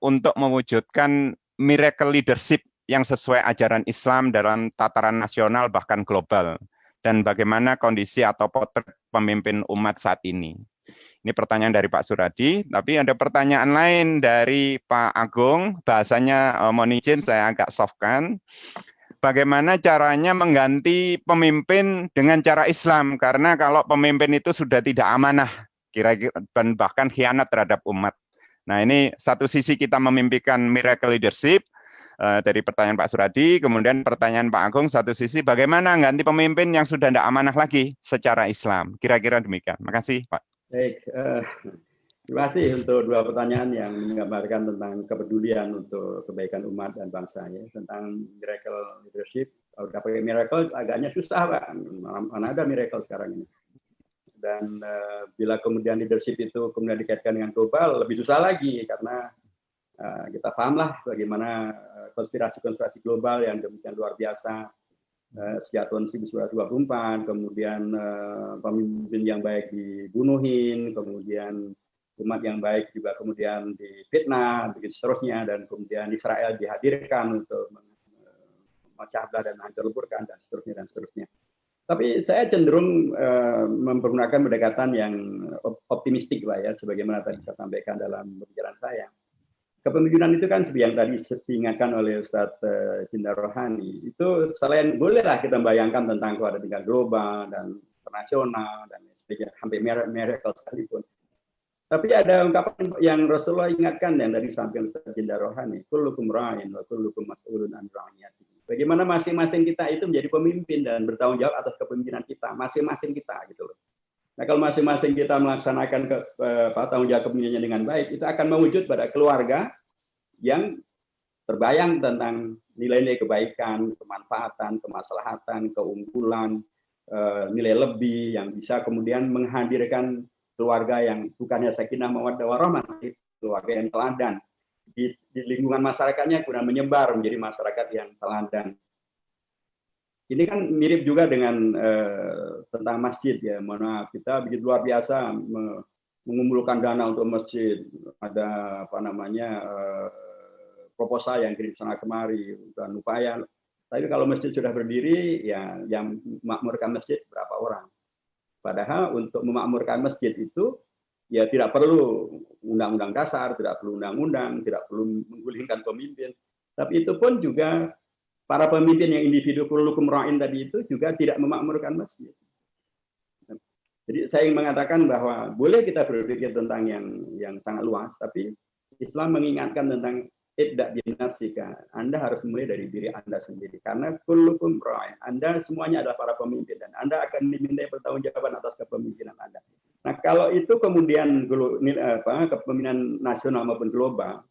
untuk mewujudkan miracle leadership yang sesuai ajaran Islam dalam tataran nasional bahkan global, dan bagaimana kondisi atau potret pemimpin umat saat ini. Ini pertanyaan dari Pak Suradi, tapi ada pertanyaan lain dari Pak Agung, bahasanya mohon izin saya agak softkan. Bagaimana caranya mengganti pemimpin dengan cara Islam, karena kalau pemimpin itu sudah tidak amanah, kira-kira dan bahkan khianat terhadap umat. Nah, ini satu sisi kita memimpikan miracle leadership, dari pertanyaan Pak Suradi, kemudian pertanyaan Pak Agung, satu sisi bagaimana ganti pemimpin yang sudah tidak amanah lagi secara Islam. Kira-kira demikian. Makasih Pak. Baik, terima kasih untuk dua pertanyaan yang menggambarkan tentang kepedulian untuk kebaikan umat dan bangsa ya. Tentang miracle leadership, kalau udah pakai miracle agaknya susah Pak, mana ada miracle sekarang ini. Dan bila kemudian leadership itu kemudian dikaitkan dengan global, lebih susah lagi karena kita pahamlah bagaimana konspirasi global yang demikian luar biasa sejak tahun 1924, kemudian pemimpin yang baik dibunuhin, kemudian umat yang baik juga kemudian difitnah, begitu seterusnya, dan kemudian Israel dihadirkan untuk memecah belah dan menghancur-leburkan dan seterusnya. Tapi saya cenderung mempergunakan pendekatan yang optimistik Pak ya, sebagaimana tadi saya sampaikan dalam pembicaraan saya. kepemimpinan itu kan seperti yang tadi diingatkan oleh Ustadz Cinta Rohani, itu selain bolehlah kita membayangkan tentang keadaan tingkat global dan internasional dan sebagainya, hampir miracle sekalipun. Tapi ada ungkapan yang Rasulullah ingatkan yang dari samping Ustadz Cinta Rohani, kullukum ra'in wa kullukum mas'ulun an ra'iyatihi. Bagaimana masing-masing kita itu menjadi pemimpin dan bertanggung jawab atas kepemimpinan kita, masing-masing kita gitu loh. Nah, kalau masing-masing kita melaksanakan tanggung jawab kepemimpinannya dengan baik, itu akan mewujud pada keluarga yang terbayang tentang nilai-nilai kebaikan, kemanfaatan, kemaslahatan, keunggulan, nilai lebih yang bisa kemudian menghadirkan keluarga yang bukannya sakinah mawaddah warahmah, keluarga yang teladan. Di lingkungan masyarakatnya kemudian menyebar menjadi masyarakat yang teladan. Ini kan mirip juga dengan tentang masjid ya. Mohon maaf, kita begitu luar biasa mengumpulkan dana untuk masjid. Ada apa namanya proposal yang kirim sana kemari dan upaya. Tapi kalau masjid sudah berdiri, ya yang memakmurkan masjid berapa orang? Padahal untuk memakmurkan masjid itu ya tidak perlu undang-undang dasar, tidak perlu undang-undang, tidak perlu menggulingkan pemimpin. Tapi itu pun juga para pemimpin yang individu kullukum ra'in tadi itu juga tidak memakmurkan masjid. Jadi saya ingin mengatakan bahwa boleh kita berpikir tentang yang sangat luas, tapi Islam mengingatkan tentang ibda' bi nafsika. Anda harus mulai dari diri Anda sendiri. Karena kullukum ra'in. Anda semuanya adalah para pemimpin dan Anda akan dimintai pertanggungjawaban atas kepemimpinan Anda. Nah, kalau itu kemudian kepemimpinan nasional maupun global,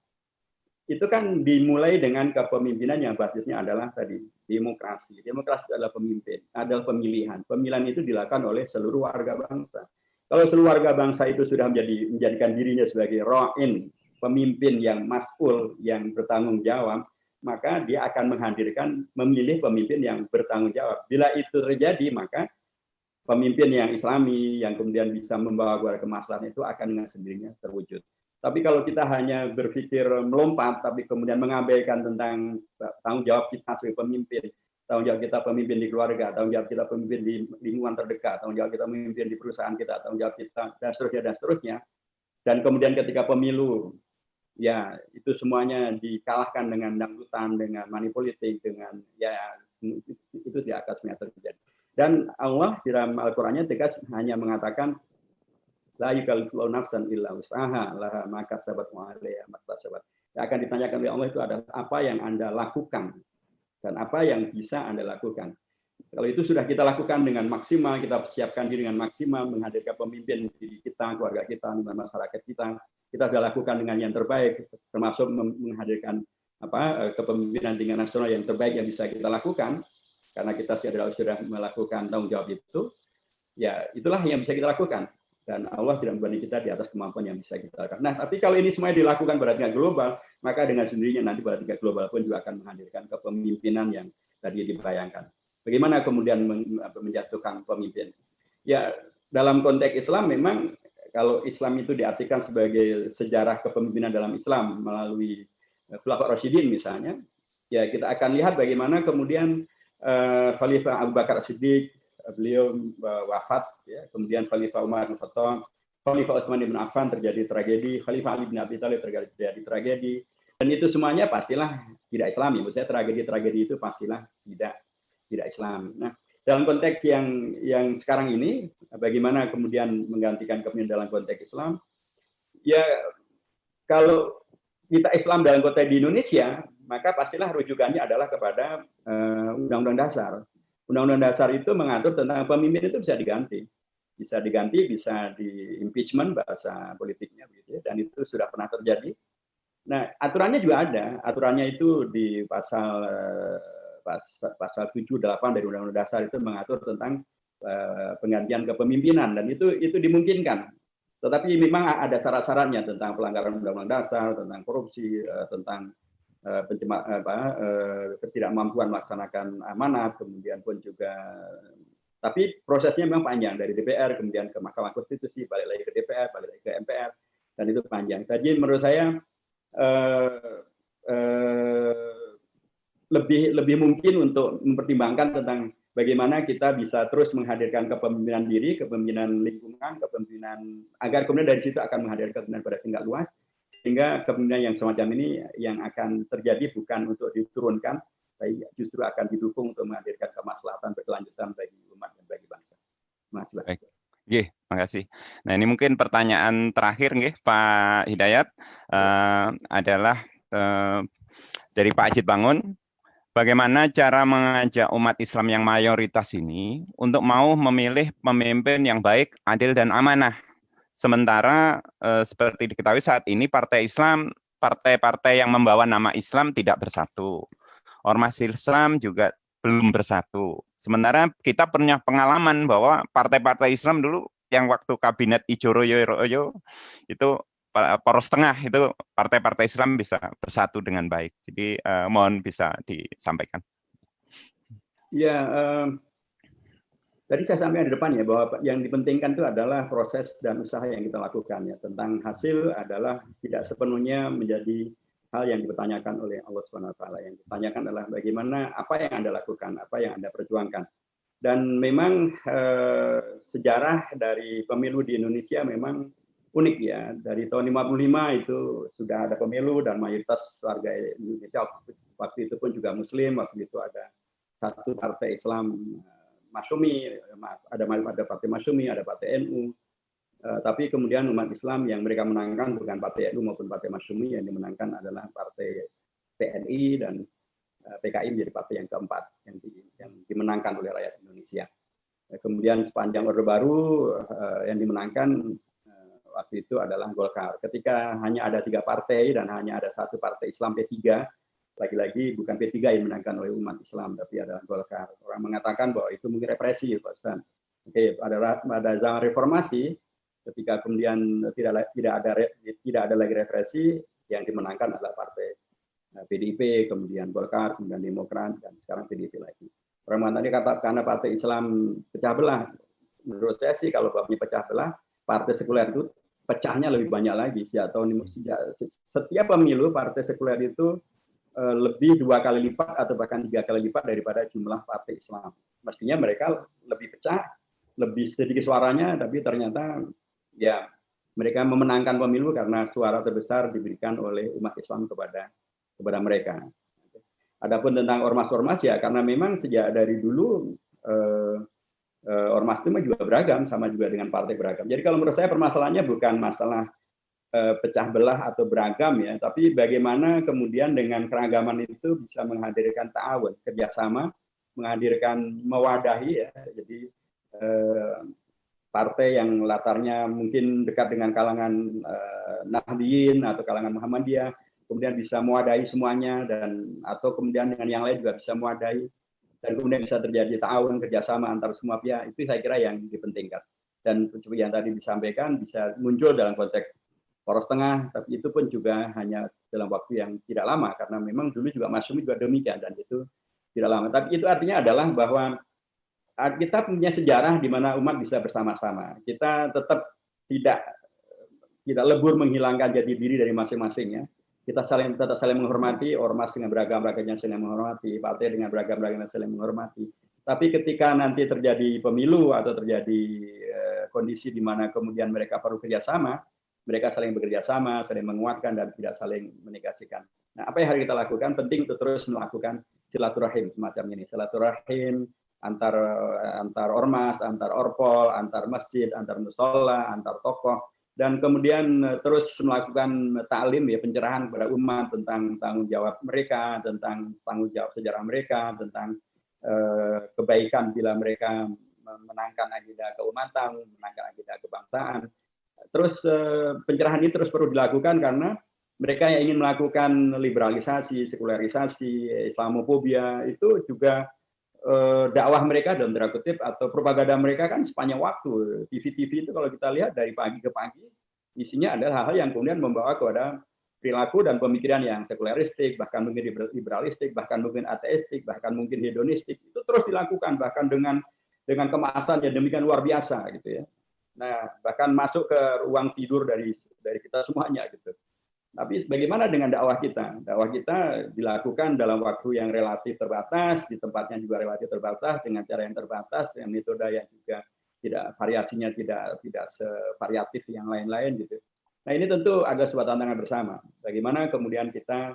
itu kan dimulai dengan kepemimpinan yang basisnya adalah tadi demokrasi. Demokrasi adalah pemimpin, adalah pemilihan. Pemilihan itu dilakukan oleh seluruh warga bangsa. Kalau seluruh warga bangsa itu sudah menjadikan dirinya sebagai ra'in, pemimpin yang mas'ul, yang bertanggung jawab, maka dia akan memilih pemimpin yang bertanggung jawab. Bila itu terjadi, maka pemimpin yang Islami, yang kemudian bisa membawa kepada kemaslahatan itu akan dengan sendirinya terwujud. Tapi kalau kita hanya berpikir melompat, tapi kemudian mengabaikan tentang tanggung jawab kita sebagai pemimpin, tanggung jawab kita pemimpin di keluarga, tanggung jawab kita pemimpin di lingkungan terdekat, tanggung jawab kita pemimpin di perusahaan kita, tanggung jawab kita, dan seterusnya, dan kemudian ketika pemilu, ya itu semuanya dikalahkan dengan dangdutan, dengan money politik, dengan ya itu tidak akan semuanya terjadi. Dan Allah di dalam Al-Qur'annya tegas hanya mengatakan la yukallifu nafsan illa wus'aha laha ma kasabat wa 'alaiha ma kasabat. Yang akan ditanyakan oleh Allah itu adalah apa yang Anda lakukan dan apa yang bisa Anda lakukan. Kalau itu sudah kita lakukan dengan maksimal, kita persiapkan diri dengan maksimal, menghadirkan pemimpin diri kita, keluarga kita, masyarakat kita sudah lakukan dengan yang terbaik, termasuk menghadirkan kepemimpinan tingkat nasional yang terbaik yang bisa kita lakukan, karena kita sudah melakukan tanggung jawab itu, ya itulah yang bisa kita lakukan. Dan Allah tidak membebani kita di atas kemampuan yang bisa kita lakukan. Nah, tapi kalau ini semuanya dilakukan pada tingkat global, maka dengan sendirinya nanti pada tingkat global pun juga akan menghadirkan kepemimpinan yang tadi dibayangkan. Bagaimana kemudian menjatuhkan pemimpin? Ya, dalam konteks Islam memang kalau Islam itu diartikan sebagai sejarah kepemimpinan dalam Islam melalui Khulafaur Rasyidin misalnya, ya kita akan lihat bagaimana kemudian Khalifah Abu Bakar Siddiq, beliau wafat, ya. Kemudian Khalifah Umar bin Khattab, Khalifah Utsman bin Affan terjadi tragedi, Khalifah Ali bin Abi Thalib terjadi tragedi, dan itu semuanya pastilah tidak Islami. Maksudnya tragedi-tragedi itu pastilah tidak Islami. Nah, dalam konteks yang sekarang ini, bagaimana kemudian menggantikan kepemimpinan dalam konteks Islam? Ya, kalau kita Islam dalam konteks di Indonesia, maka pastilah rujukannya adalah kepada Undang-Undang Dasar. Undang-Undang Dasar itu mengatur tentang pemimpin itu bisa diganti, bisa di impeachment bahasa politiknya, begitu ya, dan itu sudah pernah terjadi. Nah, aturannya juga ada, aturannya itu di pasal 7-8 dari Undang-Undang Dasar itu mengatur tentang penggantian kepemimpinan, dan itu dimungkinkan. Tetapi memang ada syarat-syaratnya tentang pelanggaran Undang-Undang Dasar, tentang korupsi, tentang ketidakmampuan melaksanakan amanat, kemudian pun juga, tapi prosesnya memang panjang dari DPR kemudian ke Mahkamah Konstitusi, balik lagi ke DPR, balik lagi ke MPR, dan itu panjang. Jadi menurut saya lebih mungkin untuk mempertimbangkan tentang bagaimana kita bisa terus menghadirkan kepemimpinan diri, kepemimpinan lingkungan, kepemimpinan agar kemudian dari situ akan menghadirkan kepemimpinan pada tingkat luas, sehingga kepemimpinan yang semacam ini yang akan terjadi bukan untuk diturunkan, tapi justru akan didukung untuk menghadirkan kemaslahatan berkelanjutan bagi umat dan bagi bangsa. Terima kasih. Nggih, makasih. Nah, ini mungkin pertanyaan terakhir nggih, Pak Hidayat, adalah dari Pak Ajit Bangun. Bagaimana cara mengajak umat Islam yang mayoritas ini untuk mau memilih pemimpin yang baik, adil, dan amanah? Sementara seperti diketahui saat ini partai Islam, partai-partai yang membawa nama Islam tidak bersatu. Ormas Islam juga belum bersatu. Sementara kita punya pengalaman bahwa partai-partai Islam dulu yang waktu kabinet Ijo Royo itu poros tengah itu partai-partai Islam bisa bersatu dengan baik. Jadi mohon bisa disampaikan. Ya, tadi saya sampaikan di depan ya bahwa yang dipentingkan itu adalah proses dan usaha yang kita lakukan ya. Tentang hasil adalah tidak sepenuhnya menjadi hal yang dipertanyakan oleh Allah Subhanahu wa taala. Yang ditanyakan adalah bagaimana apa yang Anda lakukan, apa yang Anda perjuangkan. Dan memang sejarah dari pemilu di Indonesia memang unik ya. Dari tahun 55 itu sudah ada pemilu dan mayoritas warga Indonesia waktu itu pun juga Muslim. Waktu itu ada satu partai Islam Masyumi, ada partai Masyumi, ada partai NU. Tapi kemudian umat Islam yang mereka menangkan bukan partai NU maupun partai Masyumi, yang dimenangkan adalah partai PNI dan PKI menjadi partai yang keempat yang dimenangkan oleh rakyat Indonesia. Kemudian sepanjang Orde Baru yang dimenangkan waktu itu adalah Golkar. Ketika hanya ada 3 partai dan hanya ada satu partai Islam P3, lagi-lagi bukan P3 yang dimenangkan oleh umat Islam, tapi adalah Golkar. Orang mengatakan bahwa itu mungkin represi, Pak Ustaz. Oke, pada zaman reformasi, ketika kemudian tidak ada lagi represi, yang dimenangkan adalah partai PDIP, kemudian Golkar, kemudian Demokrat, dan sekarang PDIP lagi. Orang mengatakan karena partai Islam pecah belah. Menurut saya sih kalau babnya pecah belah, partai sekuler itu pecahnya lebih banyak lagi. Setiap pemilu partai sekuler itu lebih 2 kali lipat atau bahkan 3 kali lipat daripada jumlah partai Islam. Mestinya mereka lebih pecah, lebih sedikit suaranya, tapi ternyata ya mereka memenangkan pemilu karena suara terbesar diberikan oleh umat Islam kepada mereka. Adapun tentang ormas-ormas ya karena memang sejak dari dulu ormas itu juga beragam sama juga dengan partai beragam. Jadi kalau menurut saya permasalahannya bukan masalah pecah belah atau beragam ya, tapi bagaimana kemudian dengan keragaman itu bisa menghadirkan ta'awun, kerjasama, menghadirkan mewadahi ya. Jadi partai yang latarnya mungkin dekat dengan kalangan Nahdliyin atau kalangan Muhammadiyah, kemudian bisa mewadahi semuanya dan atau kemudian dengan yang lain juga bisa mewadahi. Dan kemudian bisa terjadi ta'awun, kerjasama antar semua pihak, itu saya kira yang dipentingkan. Dan seperti yang tadi disampaikan, bisa muncul dalam konteks poros tengah, tapi itu pun juga hanya dalam waktu yang tidak lama, karena memang dulu juga Masyumi juga demikian, dan itu tidak lama. Tapi itu artinya adalah bahwa kita punya sejarah di mana umat bisa bersama-sama. Kita tetap tidak lebur menghilangkan jati diri dari masing-masing ya. Kita tetap saling menghormati, ormas dengan beragam-ragamnya saling menghormati, partai dengan beragam-ragamnya saling menghormati. Tapi ketika nanti terjadi pemilu atau terjadi kondisi di mana kemudian mereka perlu kerjasama, mereka saling bekerja sama, saling menguatkan dan tidak saling menegasikan. Nah, apa yang harus kita lakukan? Penting untuk terus melakukan silaturahim semacam ini. Silaturahim antar ormas, antar orpol, antar masjid, antar musola, antar tokoh. Dan kemudian terus melakukan ta'lim ya, pencerahan kepada umat tentang tanggung jawab mereka, tentang tanggung jawab sejarah mereka, tentang kebaikan bila mereka menangkan agenda keumatan, menangkan agenda kebangsaan. Terus pencerahan ini terus perlu dilakukan karena mereka yang ingin melakukan liberalisasi, sekularisasi, Islamofobia itu juga dakwah mereka dalam tanda kutip atau propaganda mereka kan sepanjang waktu. TV itu kalau kita lihat dari pagi ke pagi isinya adalah hal-hal yang kemudian membawa kepada perilaku dan pemikiran yang sekularistik, bahkan mungkin liberalistik, bahkan mungkin ateistik, bahkan mungkin hedonistik. Itu terus dilakukan bahkan dengan kemasan yang demikian luar biasa gitu ya. Nah, bahkan masuk ke ruang tidur dari kita semuanya gitu. Tapi bagaimana dengan dakwah kita? Dakwah kita dilakukan dalam waktu yang relatif terbatas, di tempatnya juga relatif terbatas, dengan cara yang terbatas, dengan metode yang juga variasinya tidak sevariatif yang lain-lain gitu. Nah ini tentu ada sebuah tantangan bersama. Bagaimana kemudian kita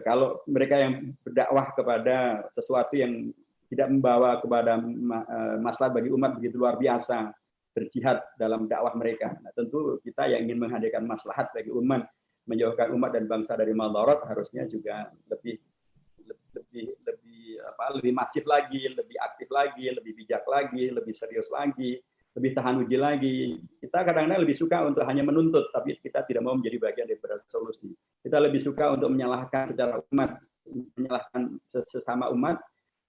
kalau mereka yang berdakwah kepada sesuatu yang tidak membawa kepada maslahat bagi umat begitu luar biasa, berjihad dalam dakwah mereka. Nah, tentu kita yang ingin menghadirkan maslahat bagi umat, menjauhkan umat dan bangsa dari madarat harusnya juga lebih masif lagi, lebih aktif lagi, lebih bijak lagi, lebih serius lagi, lebih tahan uji lagi. Kita kadang-kadang lebih suka untuk hanya menuntut, tapi kita tidak mau menjadi bagian daripada solusi. Kita lebih suka untuk menyalahkan secara umat, menyalahkan sesama umat,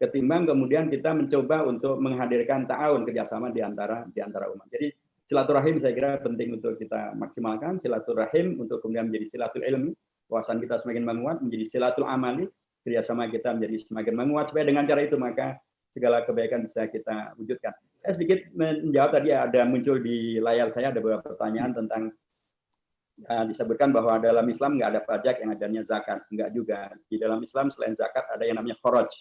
ketimbang kemudian kita mencoba untuk menghadirkan ta'awun, kerjasama di antara umat. Jadi silaturahim saya kira penting untuk kita maksimalkan. Silaturahim untuk kemudian menjadi silatul ilmi, wawasan kita semakin menguat, menjadi silatul amali, kerjasama kita menjadi semakin menguat. Supaya dengan cara itu maka segala kebaikan bisa kita wujudkan. Saya sedikit menjawab tadi ada muncul di layar saya ada beberapa pertanyaan tentang disebutkan bahwa dalam Islam nggak ada pajak, yang adanya zakat. Enggak juga. Di dalam Islam selain zakat ada yang namanya kharaj.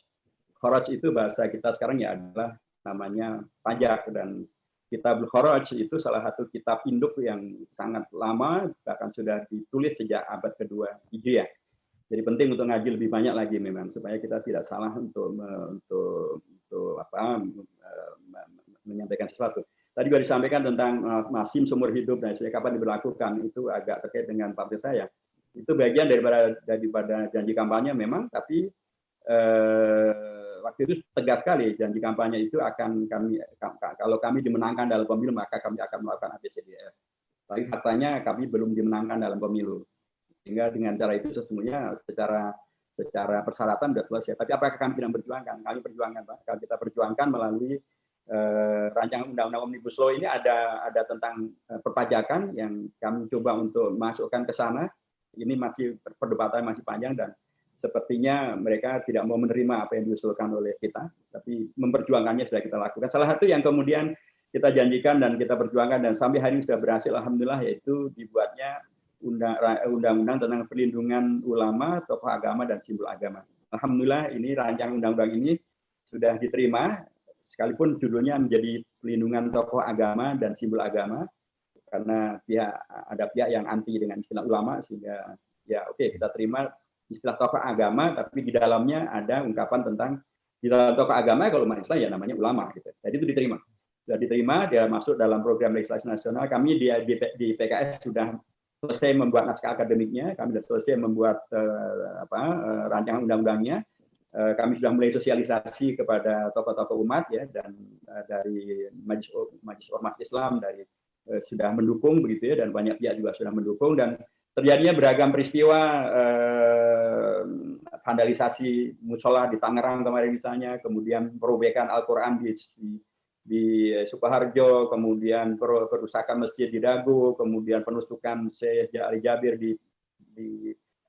Kharaj itu bahasa kita sekarang ya adalah namanya pajak, dan kitab Kharaj itu salah satu kitab induk yang sangat lama, bahkan sudah ditulis sejak abad kedua Hijriah. Jadi penting untuk ngaji lebih banyak lagi memang supaya kita tidak salah untuk menyampaikan sesuatu. Tadi juga disampaikan tentang masim seumur hidup dan kapan diberlakukan, itu agak terkait dengan partai saya. Itu bagian daripada janji kampanye memang, tapi waktu itu tegas sekali janji kampanye itu akan kalau kami dimenangkan dalam pemilu maka kami akan melakukan ABCDF. Tapi faktanya kami belum dimenangkan dalam pemilu, sehingga dengan cara itu sesungguhnya secara persyaratan sudah selesai. Tapi apakah kami tidak perjuangkan? Kami perjuangkan, Pak. Kalau kita perjuangkan melalui rancangan undang-undang Omnibus Law ini ada tentang perpajakan yang kami coba untuk masukkan ke sana. Ini masih perdebatan masih panjang dan sepertinya mereka tidak mau menerima apa yang diusulkan oleh kita, tapi memperjuangkannya sudah kita lakukan. Salah satu yang kemudian kita janjikan dan kita perjuangkan dan sampai hari ini sudah berhasil, alhamdulillah, yaitu dibuatnya undang-undang tentang perlindungan ulama, tokoh agama dan simbol agama. Alhamdulillah ini rancangan undang-undang ini sudah diterima, sekalipun judulnya menjadi perlindungan tokoh agama dan simbol agama, karena ada pihak yang anti dengan istilah ulama, sehingga ya oke, kita terima istilah tokoh agama, tapi di dalamnya ada ungkapan tentang di dalam tokoh agama kalau umat Islam ya namanya ulama gitu. Jadi itu diterima. Sudah diterima, dia masuk dalam program legislasi nasional. Kami di PKS sudah selesai membuat naskah akademiknya, kami sudah selesai membuat rancangan undang-undangnya. Kami sudah mulai sosialisasi kepada tokoh-tokoh umat ya, dan dari Majelis Ormas Islam dari sudah mendukung begitu ya, dan banyak pihak juga sudah mendukung, dan terjadinya beragam peristiwa vandalisasi musola di Tangerang kemarin misalnya, kemudian perobekan Al-Quran di Sukoharjo, kemudian perusakan masjid di Dago, kemudian penusukan Syekh Ali Jabir di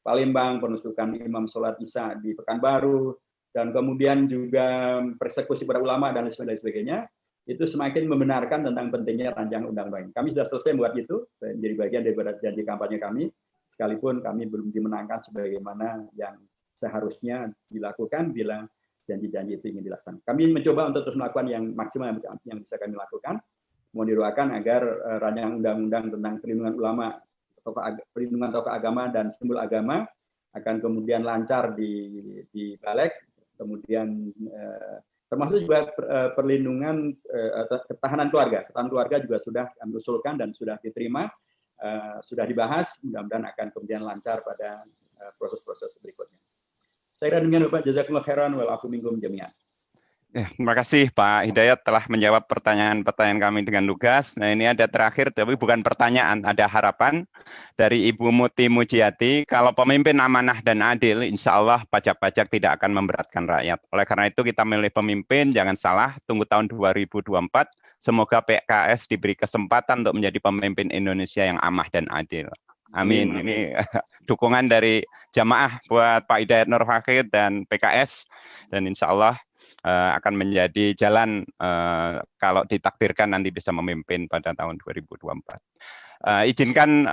Palembang, penusukan Imam Sholat Isya di Pekanbaru, dan kemudian juga persekusi para ulama dan lain sebagainya. Itu semakin membenarkan tentang pentingnya rancangan undang-undang. Kami sudah selesai membuat itu, menjadi bagian daripada janji kampanye kami, sekalipun kami belum dimenangkan sebagaimana yang seharusnya dilakukan bila janji-janji itu ingin dilaksanakan. Kami mencoba untuk terus melakukan yang maksimal yang bisa kami lakukan. Mohon didoakan agar rancangan undang-undang tentang perlindungan ulama, perlindungan tokoh agama dan simbol agama akan kemudian lancar di Balik, kemudian termasuk juga perlindungan ketahanan keluarga. Ketahanan keluarga juga sudah kami usulkan dan sudah diterima, sudah dibahas, mudah-mudahan akan kemudian lancar pada proses-proses berikutnya. Saya kira demikian Bapak, jazakumullah khairan wal afu minkum jami'an. Ya, terima kasih Pak Hidayat telah menjawab pertanyaan-pertanyaan kami dengan lugas. Nah ini ada terakhir, tapi bukan pertanyaan, ada harapan dari Ibu Muti Mujiati. Kalau pemimpin amanah dan adil, insya Allah pajak-pajak tidak akan memberatkan rakyat. Oleh karena itu kita milih pemimpin, jangan salah, tunggu tahun 2024. Semoga PKS diberi kesempatan untuk menjadi pemimpin Indonesia yang amah dan adil. Amin. Ini dukungan dari jamaah buat Pak Hidayat Nur Wahid dan PKS, dan insya Allah akan menjadi jalan kalau ditakdirkan nanti bisa memimpin pada tahun 2024. Izinkan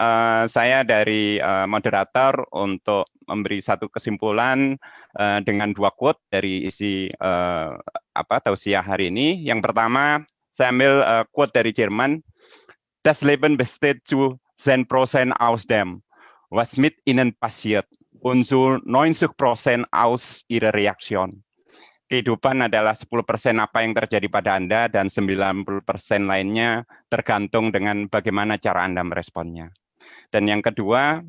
saya dari moderator untuk memberi satu kesimpulan dengan dua quote dari isi tausiah hari ini. Yang pertama, saya ambil quote dari Jerman, Das Leben besteht zu 10% aus dem, was mit ihnen passiert, und zu 90% aus ihrer Reaktion. Kehidupan adalah 10% apa yang terjadi pada Anda, dan 90% lainnya tergantung dengan bagaimana cara Anda meresponnya. Dan yang kedua,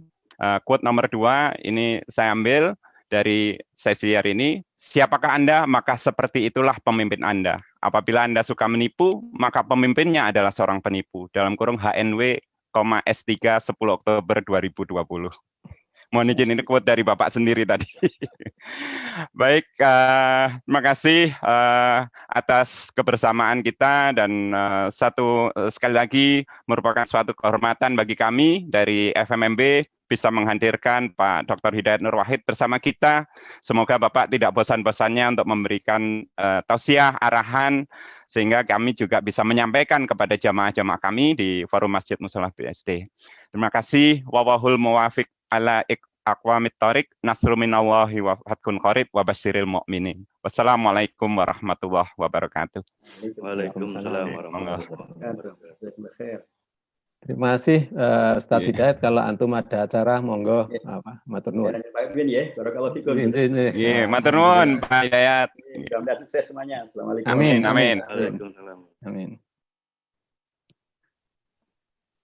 quote nomor 2, ini saya ambil dari sesi hari ini, siapakah Anda, maka seperti itulah pemimpin Anda. Apabila Anda suka menipu, maka pemimpinnya adalah seorang penipu. Dalam kurung HNW, S3 10 Oktober 2020. Mohon izin, ini quote dari Bapak sendiri tadi. Baik, terima kasih atas kebersamaan kita, dan sekali lagi merupakan suatu kehormatan bagi kami dari FMMB bisa menghadirkan Pak Dr. Hidayat Nur Wahid bersama kita. Semoga Bapak tidak bosan-bosannya untuk memberikan tausiah, arahan, sehingga kami juga bisa menyampaikan kepada jamaah-jamaah kami di Forum Masjid Musholah BSD. Terima kasih. Wawahul muwafiq ala aqwamit thoriq, nasru minallahi wa fathun qarib wa basyiril mu'minin. Wassalamualaikum warahmatullahi wabarakatuh. Waalaikumsalam warahmatullahi wabarakatuh. Terima kasih Ustadz Hidayat. Kalau antum ada acara, monggo matur nuwun. Pak Bin ya, barakallahu fikum. Iya, matur nuwun Pak Hidayat. Mudah-mudahan sukses semuanya. Assalamualaikum. Amin, amin. Waalaikumsalam. Amin.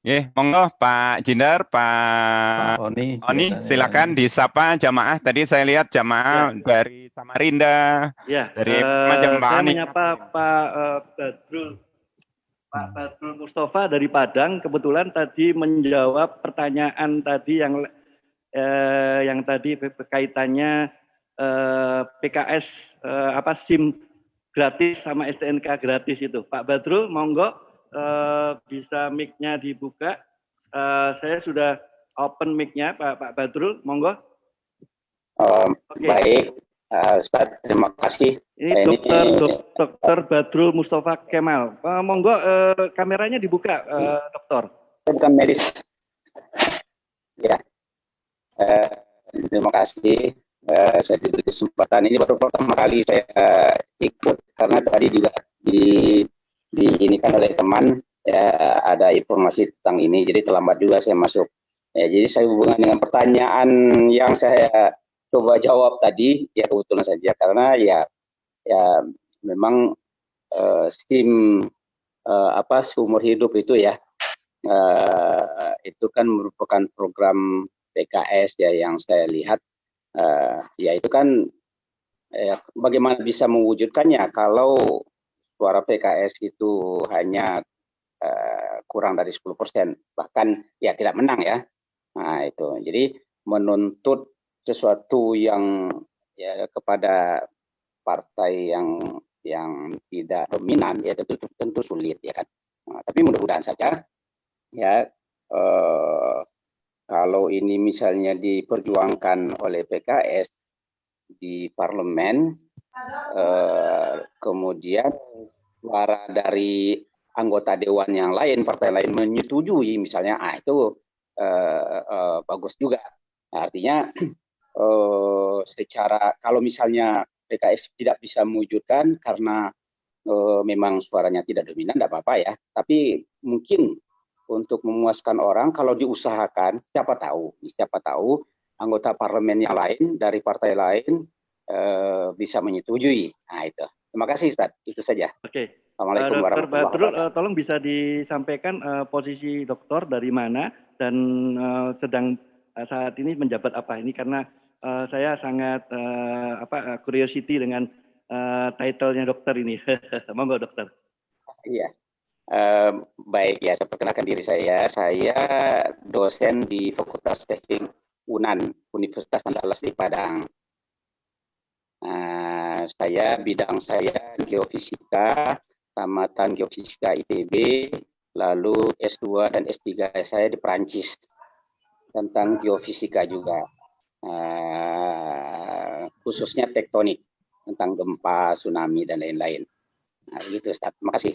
Ya, monggo Pak Jindar, Pak Oni, silakan disapa jamaah. Tadi saya lihat jamaah dari Samarinda, Ya, dari saya Jemaah menyapa Pak Badrul Mustafa dari Padang. Kebetulan tadi menjawab pertanyaan tadi yang tadi kaitannya PKS SIM gratis sama STNK gratis itu. Pak Badrul, monggo. Bisa mic-nya dibuka. Saya sudah open mic-nya, Pak Badrul, monggo. Baik, Ustaz, terima kasih. Ini Dr. Badrul Mustafa Kemal. Monggo kameranya dibuka, Dokter. Saya bukan medis. Ya, terima kasih. Saya diberi kesempatan ini baru pertama kali saya ikut, karena tadi juga diinikan oleh teman ya, ada informasi tentang ini, jadi terlambat juga saya masuk. Ya, jadi saya hubungan dengan pertanyaan yang saya coba jawab tadi, ya kebetulan saja karena ya memang SIM seumur hidup itu ya itu kan merupakan program PKS ya yang saya lihat ya itu kan bagaimana bisa mewujudkannya kalau suara PKS itu hanya kurang dari 10%, bahkan ya tidak menang ya. Nah itu, jadi menuntut sesuatu yang ya kepada partai yang tidak dominan ya tentu sulit ya kan. Nah, tapi mudah-mudahan saja ya kalau ini misalnya diperjuangkan oleh PKS di parlemen, kemudian suara dari anggota dewan yang lain, partai lain menyetujui misalnya, itu bagus juga. Nah, artinya secara kalau misalnya PKS tidak bisa mewujudkan karena memang suaranya tidak dominan, tidak apa-apa ya. Tapi mungkin untuk memuaskan orang kalau diusahakan, siapa tahu anggota parlemen yang lain dari partai lain bisa menyetujui. Nah itu. Terima kasih Ustaz. Itu saja. Oke. Assalamualaikum warahmatullahi wabarakatuh. Tolong bisa disampaikan posisi dokter dari mana dan sedang saat ini menjabat apa ini, karena saya sangat curiosity dengan title-nya dokter ini. Monggo dokter. Iya. Baik ya, saya perkenalkan diri saya. Saya dosen di Fakultas Teknik UNAN, Universitas Andalas di Padang. Bidang saya geofisika, tamatan geofisika ITB, lalu S2 dan S3 saya di Perancis tentang geofisika juga, khususnya tektonik tentang gempa, tsunami dan lain-lain. Nah, begitu Ustaz. Terima kasih.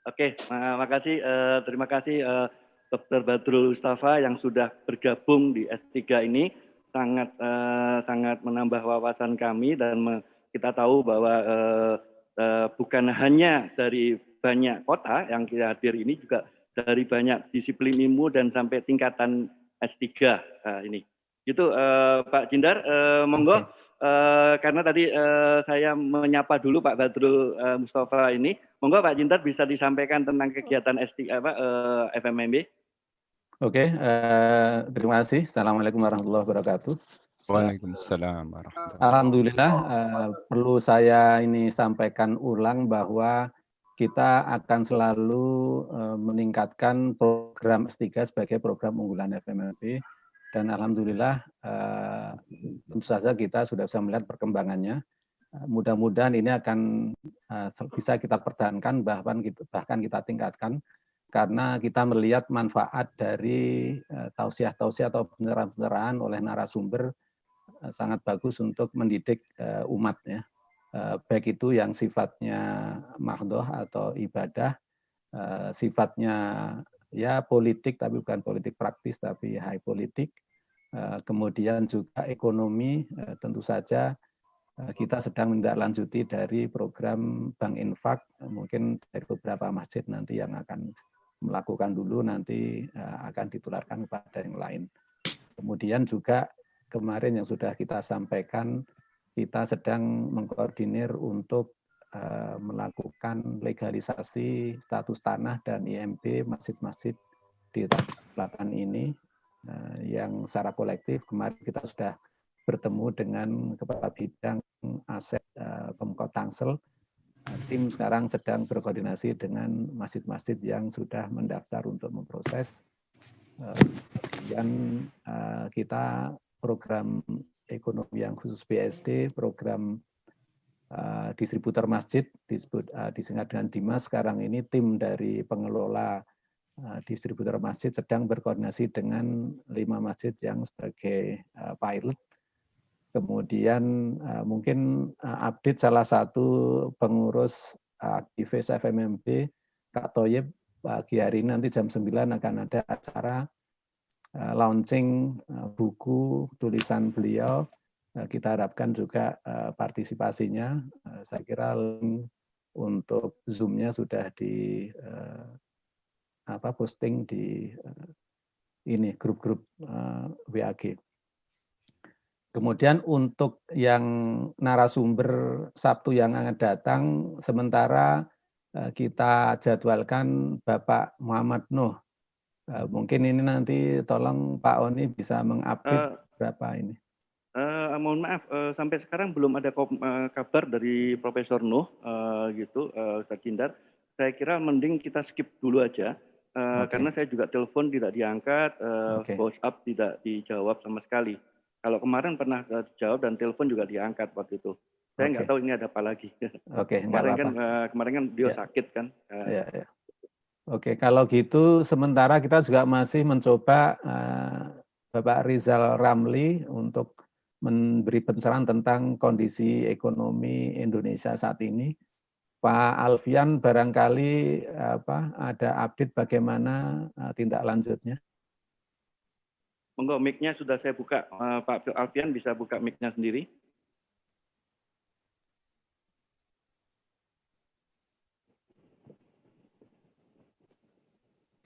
Oke, makasih. Terima kasih Dr. Badrul Mustafa yang sudah bergabung di S3 ini. Sangat menambah wawasan kami, dan kita tahu bahwa bukan hanya dari banyak kota yang kita hadir ini, juga dari banyak disiplin ilmu dan sampai tingkatan S3 ini. Itu Pak Jindar, monggo. Karena tadi saya menyapa dulu Pak Badrul Mustafa ini, monggo Pak Jindar bisa disampaikan tentang kegiatan S3 FMMB. Oke, terima kasih. Assalamualaikum warahmatullahi wabarakatuh. Waalaikumsalam warahmatullahi wabarakatuh. Alhamdulillah, perlu saya ini sampaikan ulang bahwa kita akan selalu meningkatkan program S3 sebagai program unggulan FMMB, dan alhamdulillah tentu saja kita sudah bisa melihat perkembangannya. Mudah-mudahan ini akan bisa kita pertahankan, bahkan kita tingkatkan, karena kita melihat manfaat dari tausiah-tausiah atau pencerahan-pencerahan oleh narasumber sangat bagus untuk mendidik umat, ya. Baik itu yang sifatnya mahdhoh atau ibadah, sifatnya ya politik tapi bukan politik praktis tapi high politik, kemudian juga ekonomi. Tentu saja kita sedang menindaklanjuti dari program Bank Infak, mungkin dari beberapa masjid nanti yang akan melakukan dulu, nanti akan ditularkan kepada yang lain. Kemudian juga kemarin yang sudah kita sampaikan, kita sedang mengkoordinir untuk melakukan legalisasi status tanah dan IMB masjid-masjid di selatan ini, yang secara kolektif kemarin kita sudah bertemu dengan Kepala Bidang Aset Pemkot Tangsel. Tim sekarang sedang berkoordinasi dengan masjid-masjid yang sudah mendaftar untuk memproses. Kemudian kita program ekonomi yang khusus BSD, program distributor masjid, disingkat dengan Dimas. Sekarang ini tim dari pengelola distributor masjid sedang berkoordinasi dengan 5 masjid yang sebagai pilot. Kemudian mungkin update salah satu pengurus aktivis FMMB, Kak Toyib, pagi hari ini nanti jam 9 akan ada acara launching buku tulisan beliau. Kita harapkan juga partisipasinya. Saya kira link untuk Zoom-nya sudah di posting di ini grup-grup WAG. Kemudian untuk yang narasumber Sabtu yang akan datang, sementara kita jadwalkan Bapak Muhammad Nuh. Mungkin ini nanti tolong Pak Oni bisa mengupdate berapa ini. Mohon maaf, sampai sekarang belum ada kabar dari Profesor Nuh, gitu, Ustaz Jindar. Saya kira mending kita skip dulu aja, karena saya juga telepon tidak diangkat, WhatsApp tidak dijawab sama sekali. Kalau kemarin pernah dijawab dan telepon juga diangkat waktu itu. Saya nggak tahu ini ada apa lagi. Kemarin kan dia sakit kan. Oke, kalau gitu sementara kita juga masih mencoba Bapak Rizal Ramli untuk memberi pencerahan tentang kondisi ekonomi Indonesia saat ini. Pak Alfian barangkali ada update bagaimana tindak lanjutnya. Monggo, mic-nya sudah saya buka. Pak Alfian bisa buka mic-nya sendiri.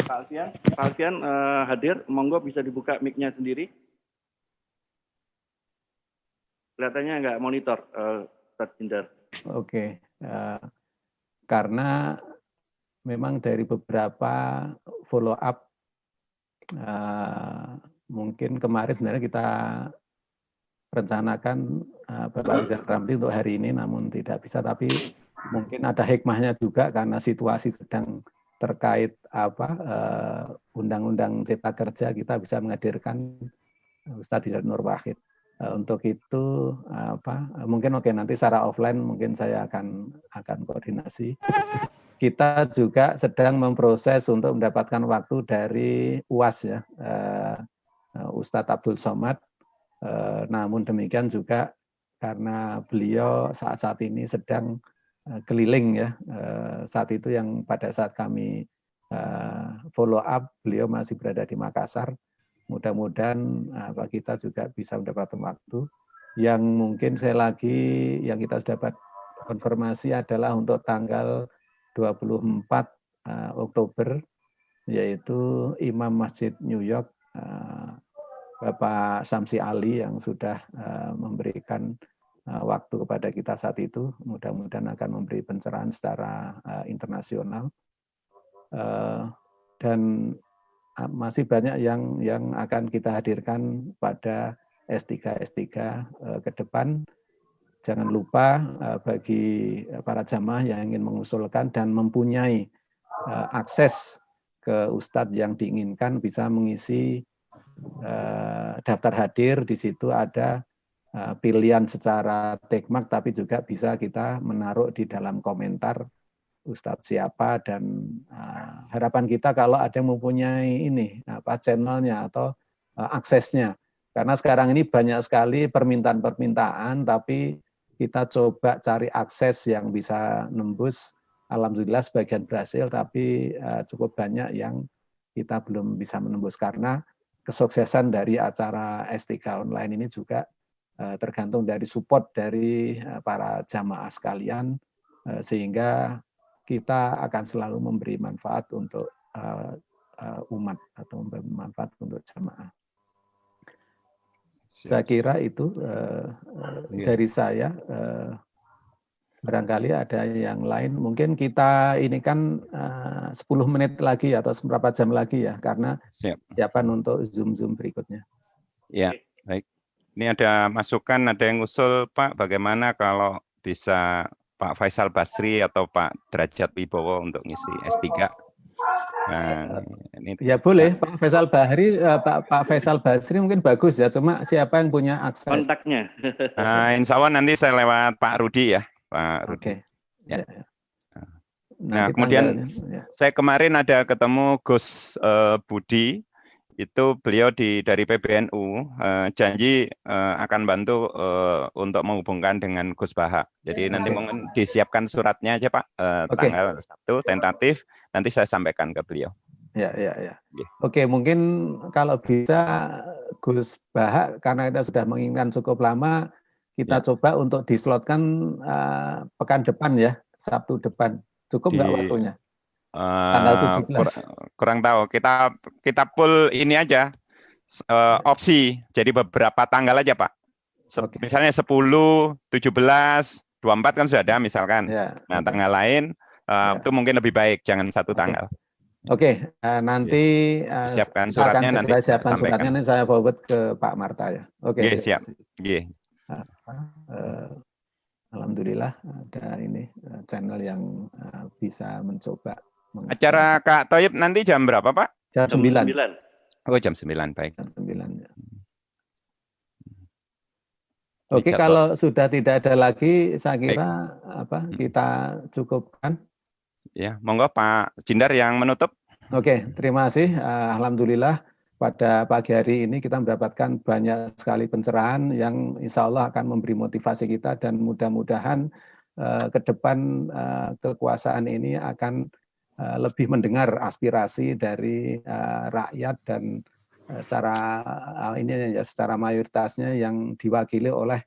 Pak Alfian hadir. Monggo bisa dibuka mic-nya sendiri. Kelihatannya nggak monitor, Ustaz Jindar. Oke, karena memang dari beberapa follow up, mungkin kemarin sebenarnya kita rencanakan Bapak Rizal Ramli untuk hari ini, namun tidak bisa. Tapi mungkin ada hikmahnya juga karena situasi sedang terkait Undang-Undang Cipta Kerja, kita bisa menghadirkan Ustadz Hidayat Nur Wahid. Untuk itu mungkin nanti secara offline mungkin saya akan koordinasi. Kita juga sedang memproses untuk mendapatkan waktu dari UAS, ya, Ustadz Abdul Somad. Namun demikian juga karena beliau saat ini sedang keliling, ya, saat itu yang pada saat kami follow up beliau masih berada di Makassar. Mudah-mudahan kita juga bisa mendapatkan waktu. Yang mungkin yang kita sudah dapat konfirmasi adalah untuk tanggal 24 Oktober yaitu Imam Masjid New York, Bapak Samsi Ali yang sudah memberikan waktu kepada kita saat itu. Mudah-mudahan akan memberi pencerahan secara internasional. Dan masih banyak yang akan kita hadirkan pada S3 ke depan. Jangan lupa bagi para jamaah yang ingin mengusulkan dan mempunyai akses ke Ustadz yang diinginkan bisa mengisi daftar hadir. Di situ ada pilihan secara tekmak, tapi juga bisa kita menaruh di dalam komentar Ustadz siapa, dan harapan kita kalau ada yang mempunyai ini channelnya atau aksesnya, karena sekarang ini banyak sekali permintaan-permintaan, tapi kita coba cari akses yang bisa nembus. Alhamdulillah sebagian berhasil, tapi cukup banyak yang kita belum bisa menembus, karena kesuksesan dari acara S3 online ini juga tergantung dari support dari para jamaah sekalian, sehingga kita akan selalu memberi manfaat untuk umat atau memberi manfaat untuk jamaah. Saya kira itu dari saya. Barangkali ada yang lain. Mungkin kita ini kan 10 menit lagi atau berapa jam lagi ya, karena siapan untuk Zoom berikutnya. Ya, baik. Ini ada masukan, ada yang usul, Pak, bagaimana kalau bisa Pak Faisal Basri atau Pak Derajat Wibowo untuk ngisi S3? Nah, ini ya boleh, Pak Faisal Basri mungkin bagus ya, cuma siapa yang punya akses? Kontaknya. Insya Allah nanti saya lewat Pak Rudi ya, Pak Rudi. Oke. Ya. Nah, kemudian saya kemarin ada ketemu Gus Budi, itu beliau dari PBNU janji akan bantu untuk menghubungkan dengan Gus Baha. Jadi nanti mungkin disiapkan suratnya aja Pak, tanggal Sabtu tentatif, nanti saya sampaikan ke beliau. Ya. Oke, mungkin kalau bisa Gus Baha, karena kita sudah menginginkan cukup lama, kita coba untuk dislotkan pekan depan ya, Sabtu depan. Cukup nggak waktunya? Tanggal 17. Kurang tahu. Kita full ini aja opsi. Jadi beberapa tanggal aja Pak. Misalnya 10, 17, 24 kan sudah ada misalkan. Ya, nah tanggal lain itu mungkin lebih baik. Jangan satu tanggal. Oke, nanti siapkan suratnya, nanti siapkan suratnya, nanti saya forward ke Pak Marta ya. Oke. Siap. Alhamdulillah ada ini channel yang bisa mencoba. Acara Kak Thoyib nanti jam berapa Pak? Jam 9. Oh jam 9, baik. Jam 9 ya. Oke, kalau sudah tidak ada lagi, saya kira kita cukupkan. Ya, monggo Pak Jindar yang menutup. Oke, terima kasih. Alhamdulillah pada pagi hari ini kita mendapatkan banyak sekali pencerahan yang insya Allah akan memberi motivasi kita, dan mudah-mudahan ke depan kekuasaan ini akan lebih mendengar aspirasi dari rakyat, dan secara mayoritasnya yang diwakili oleh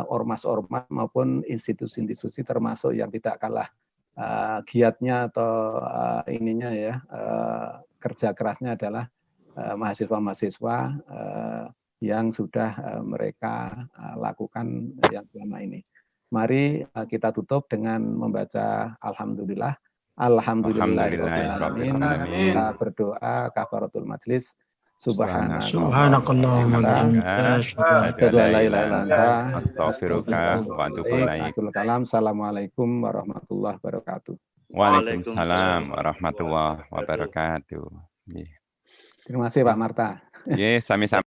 ormas-ormas maupun institusi-institusi, termasuk yang tidak kalah giatnya atau kerja kerasnya adalah mahasiswa-mahasiswa yang sudah mereka lakukan yang selama ini. Mari kita tutup dengan membaca Alhamdulillah. Alhamdulillahirrahmanirrahim. Kita berdoa kafaratul majlis. Subhanakallahumma wa bihamdika astaghfiruka wa atubu ilaik. Assalamualaikum warahmatullahi wabarakatuh. Waalaikumsalam warahmatullahi wabarakatuh. Terima kasih Pak Marta. Sami-sami.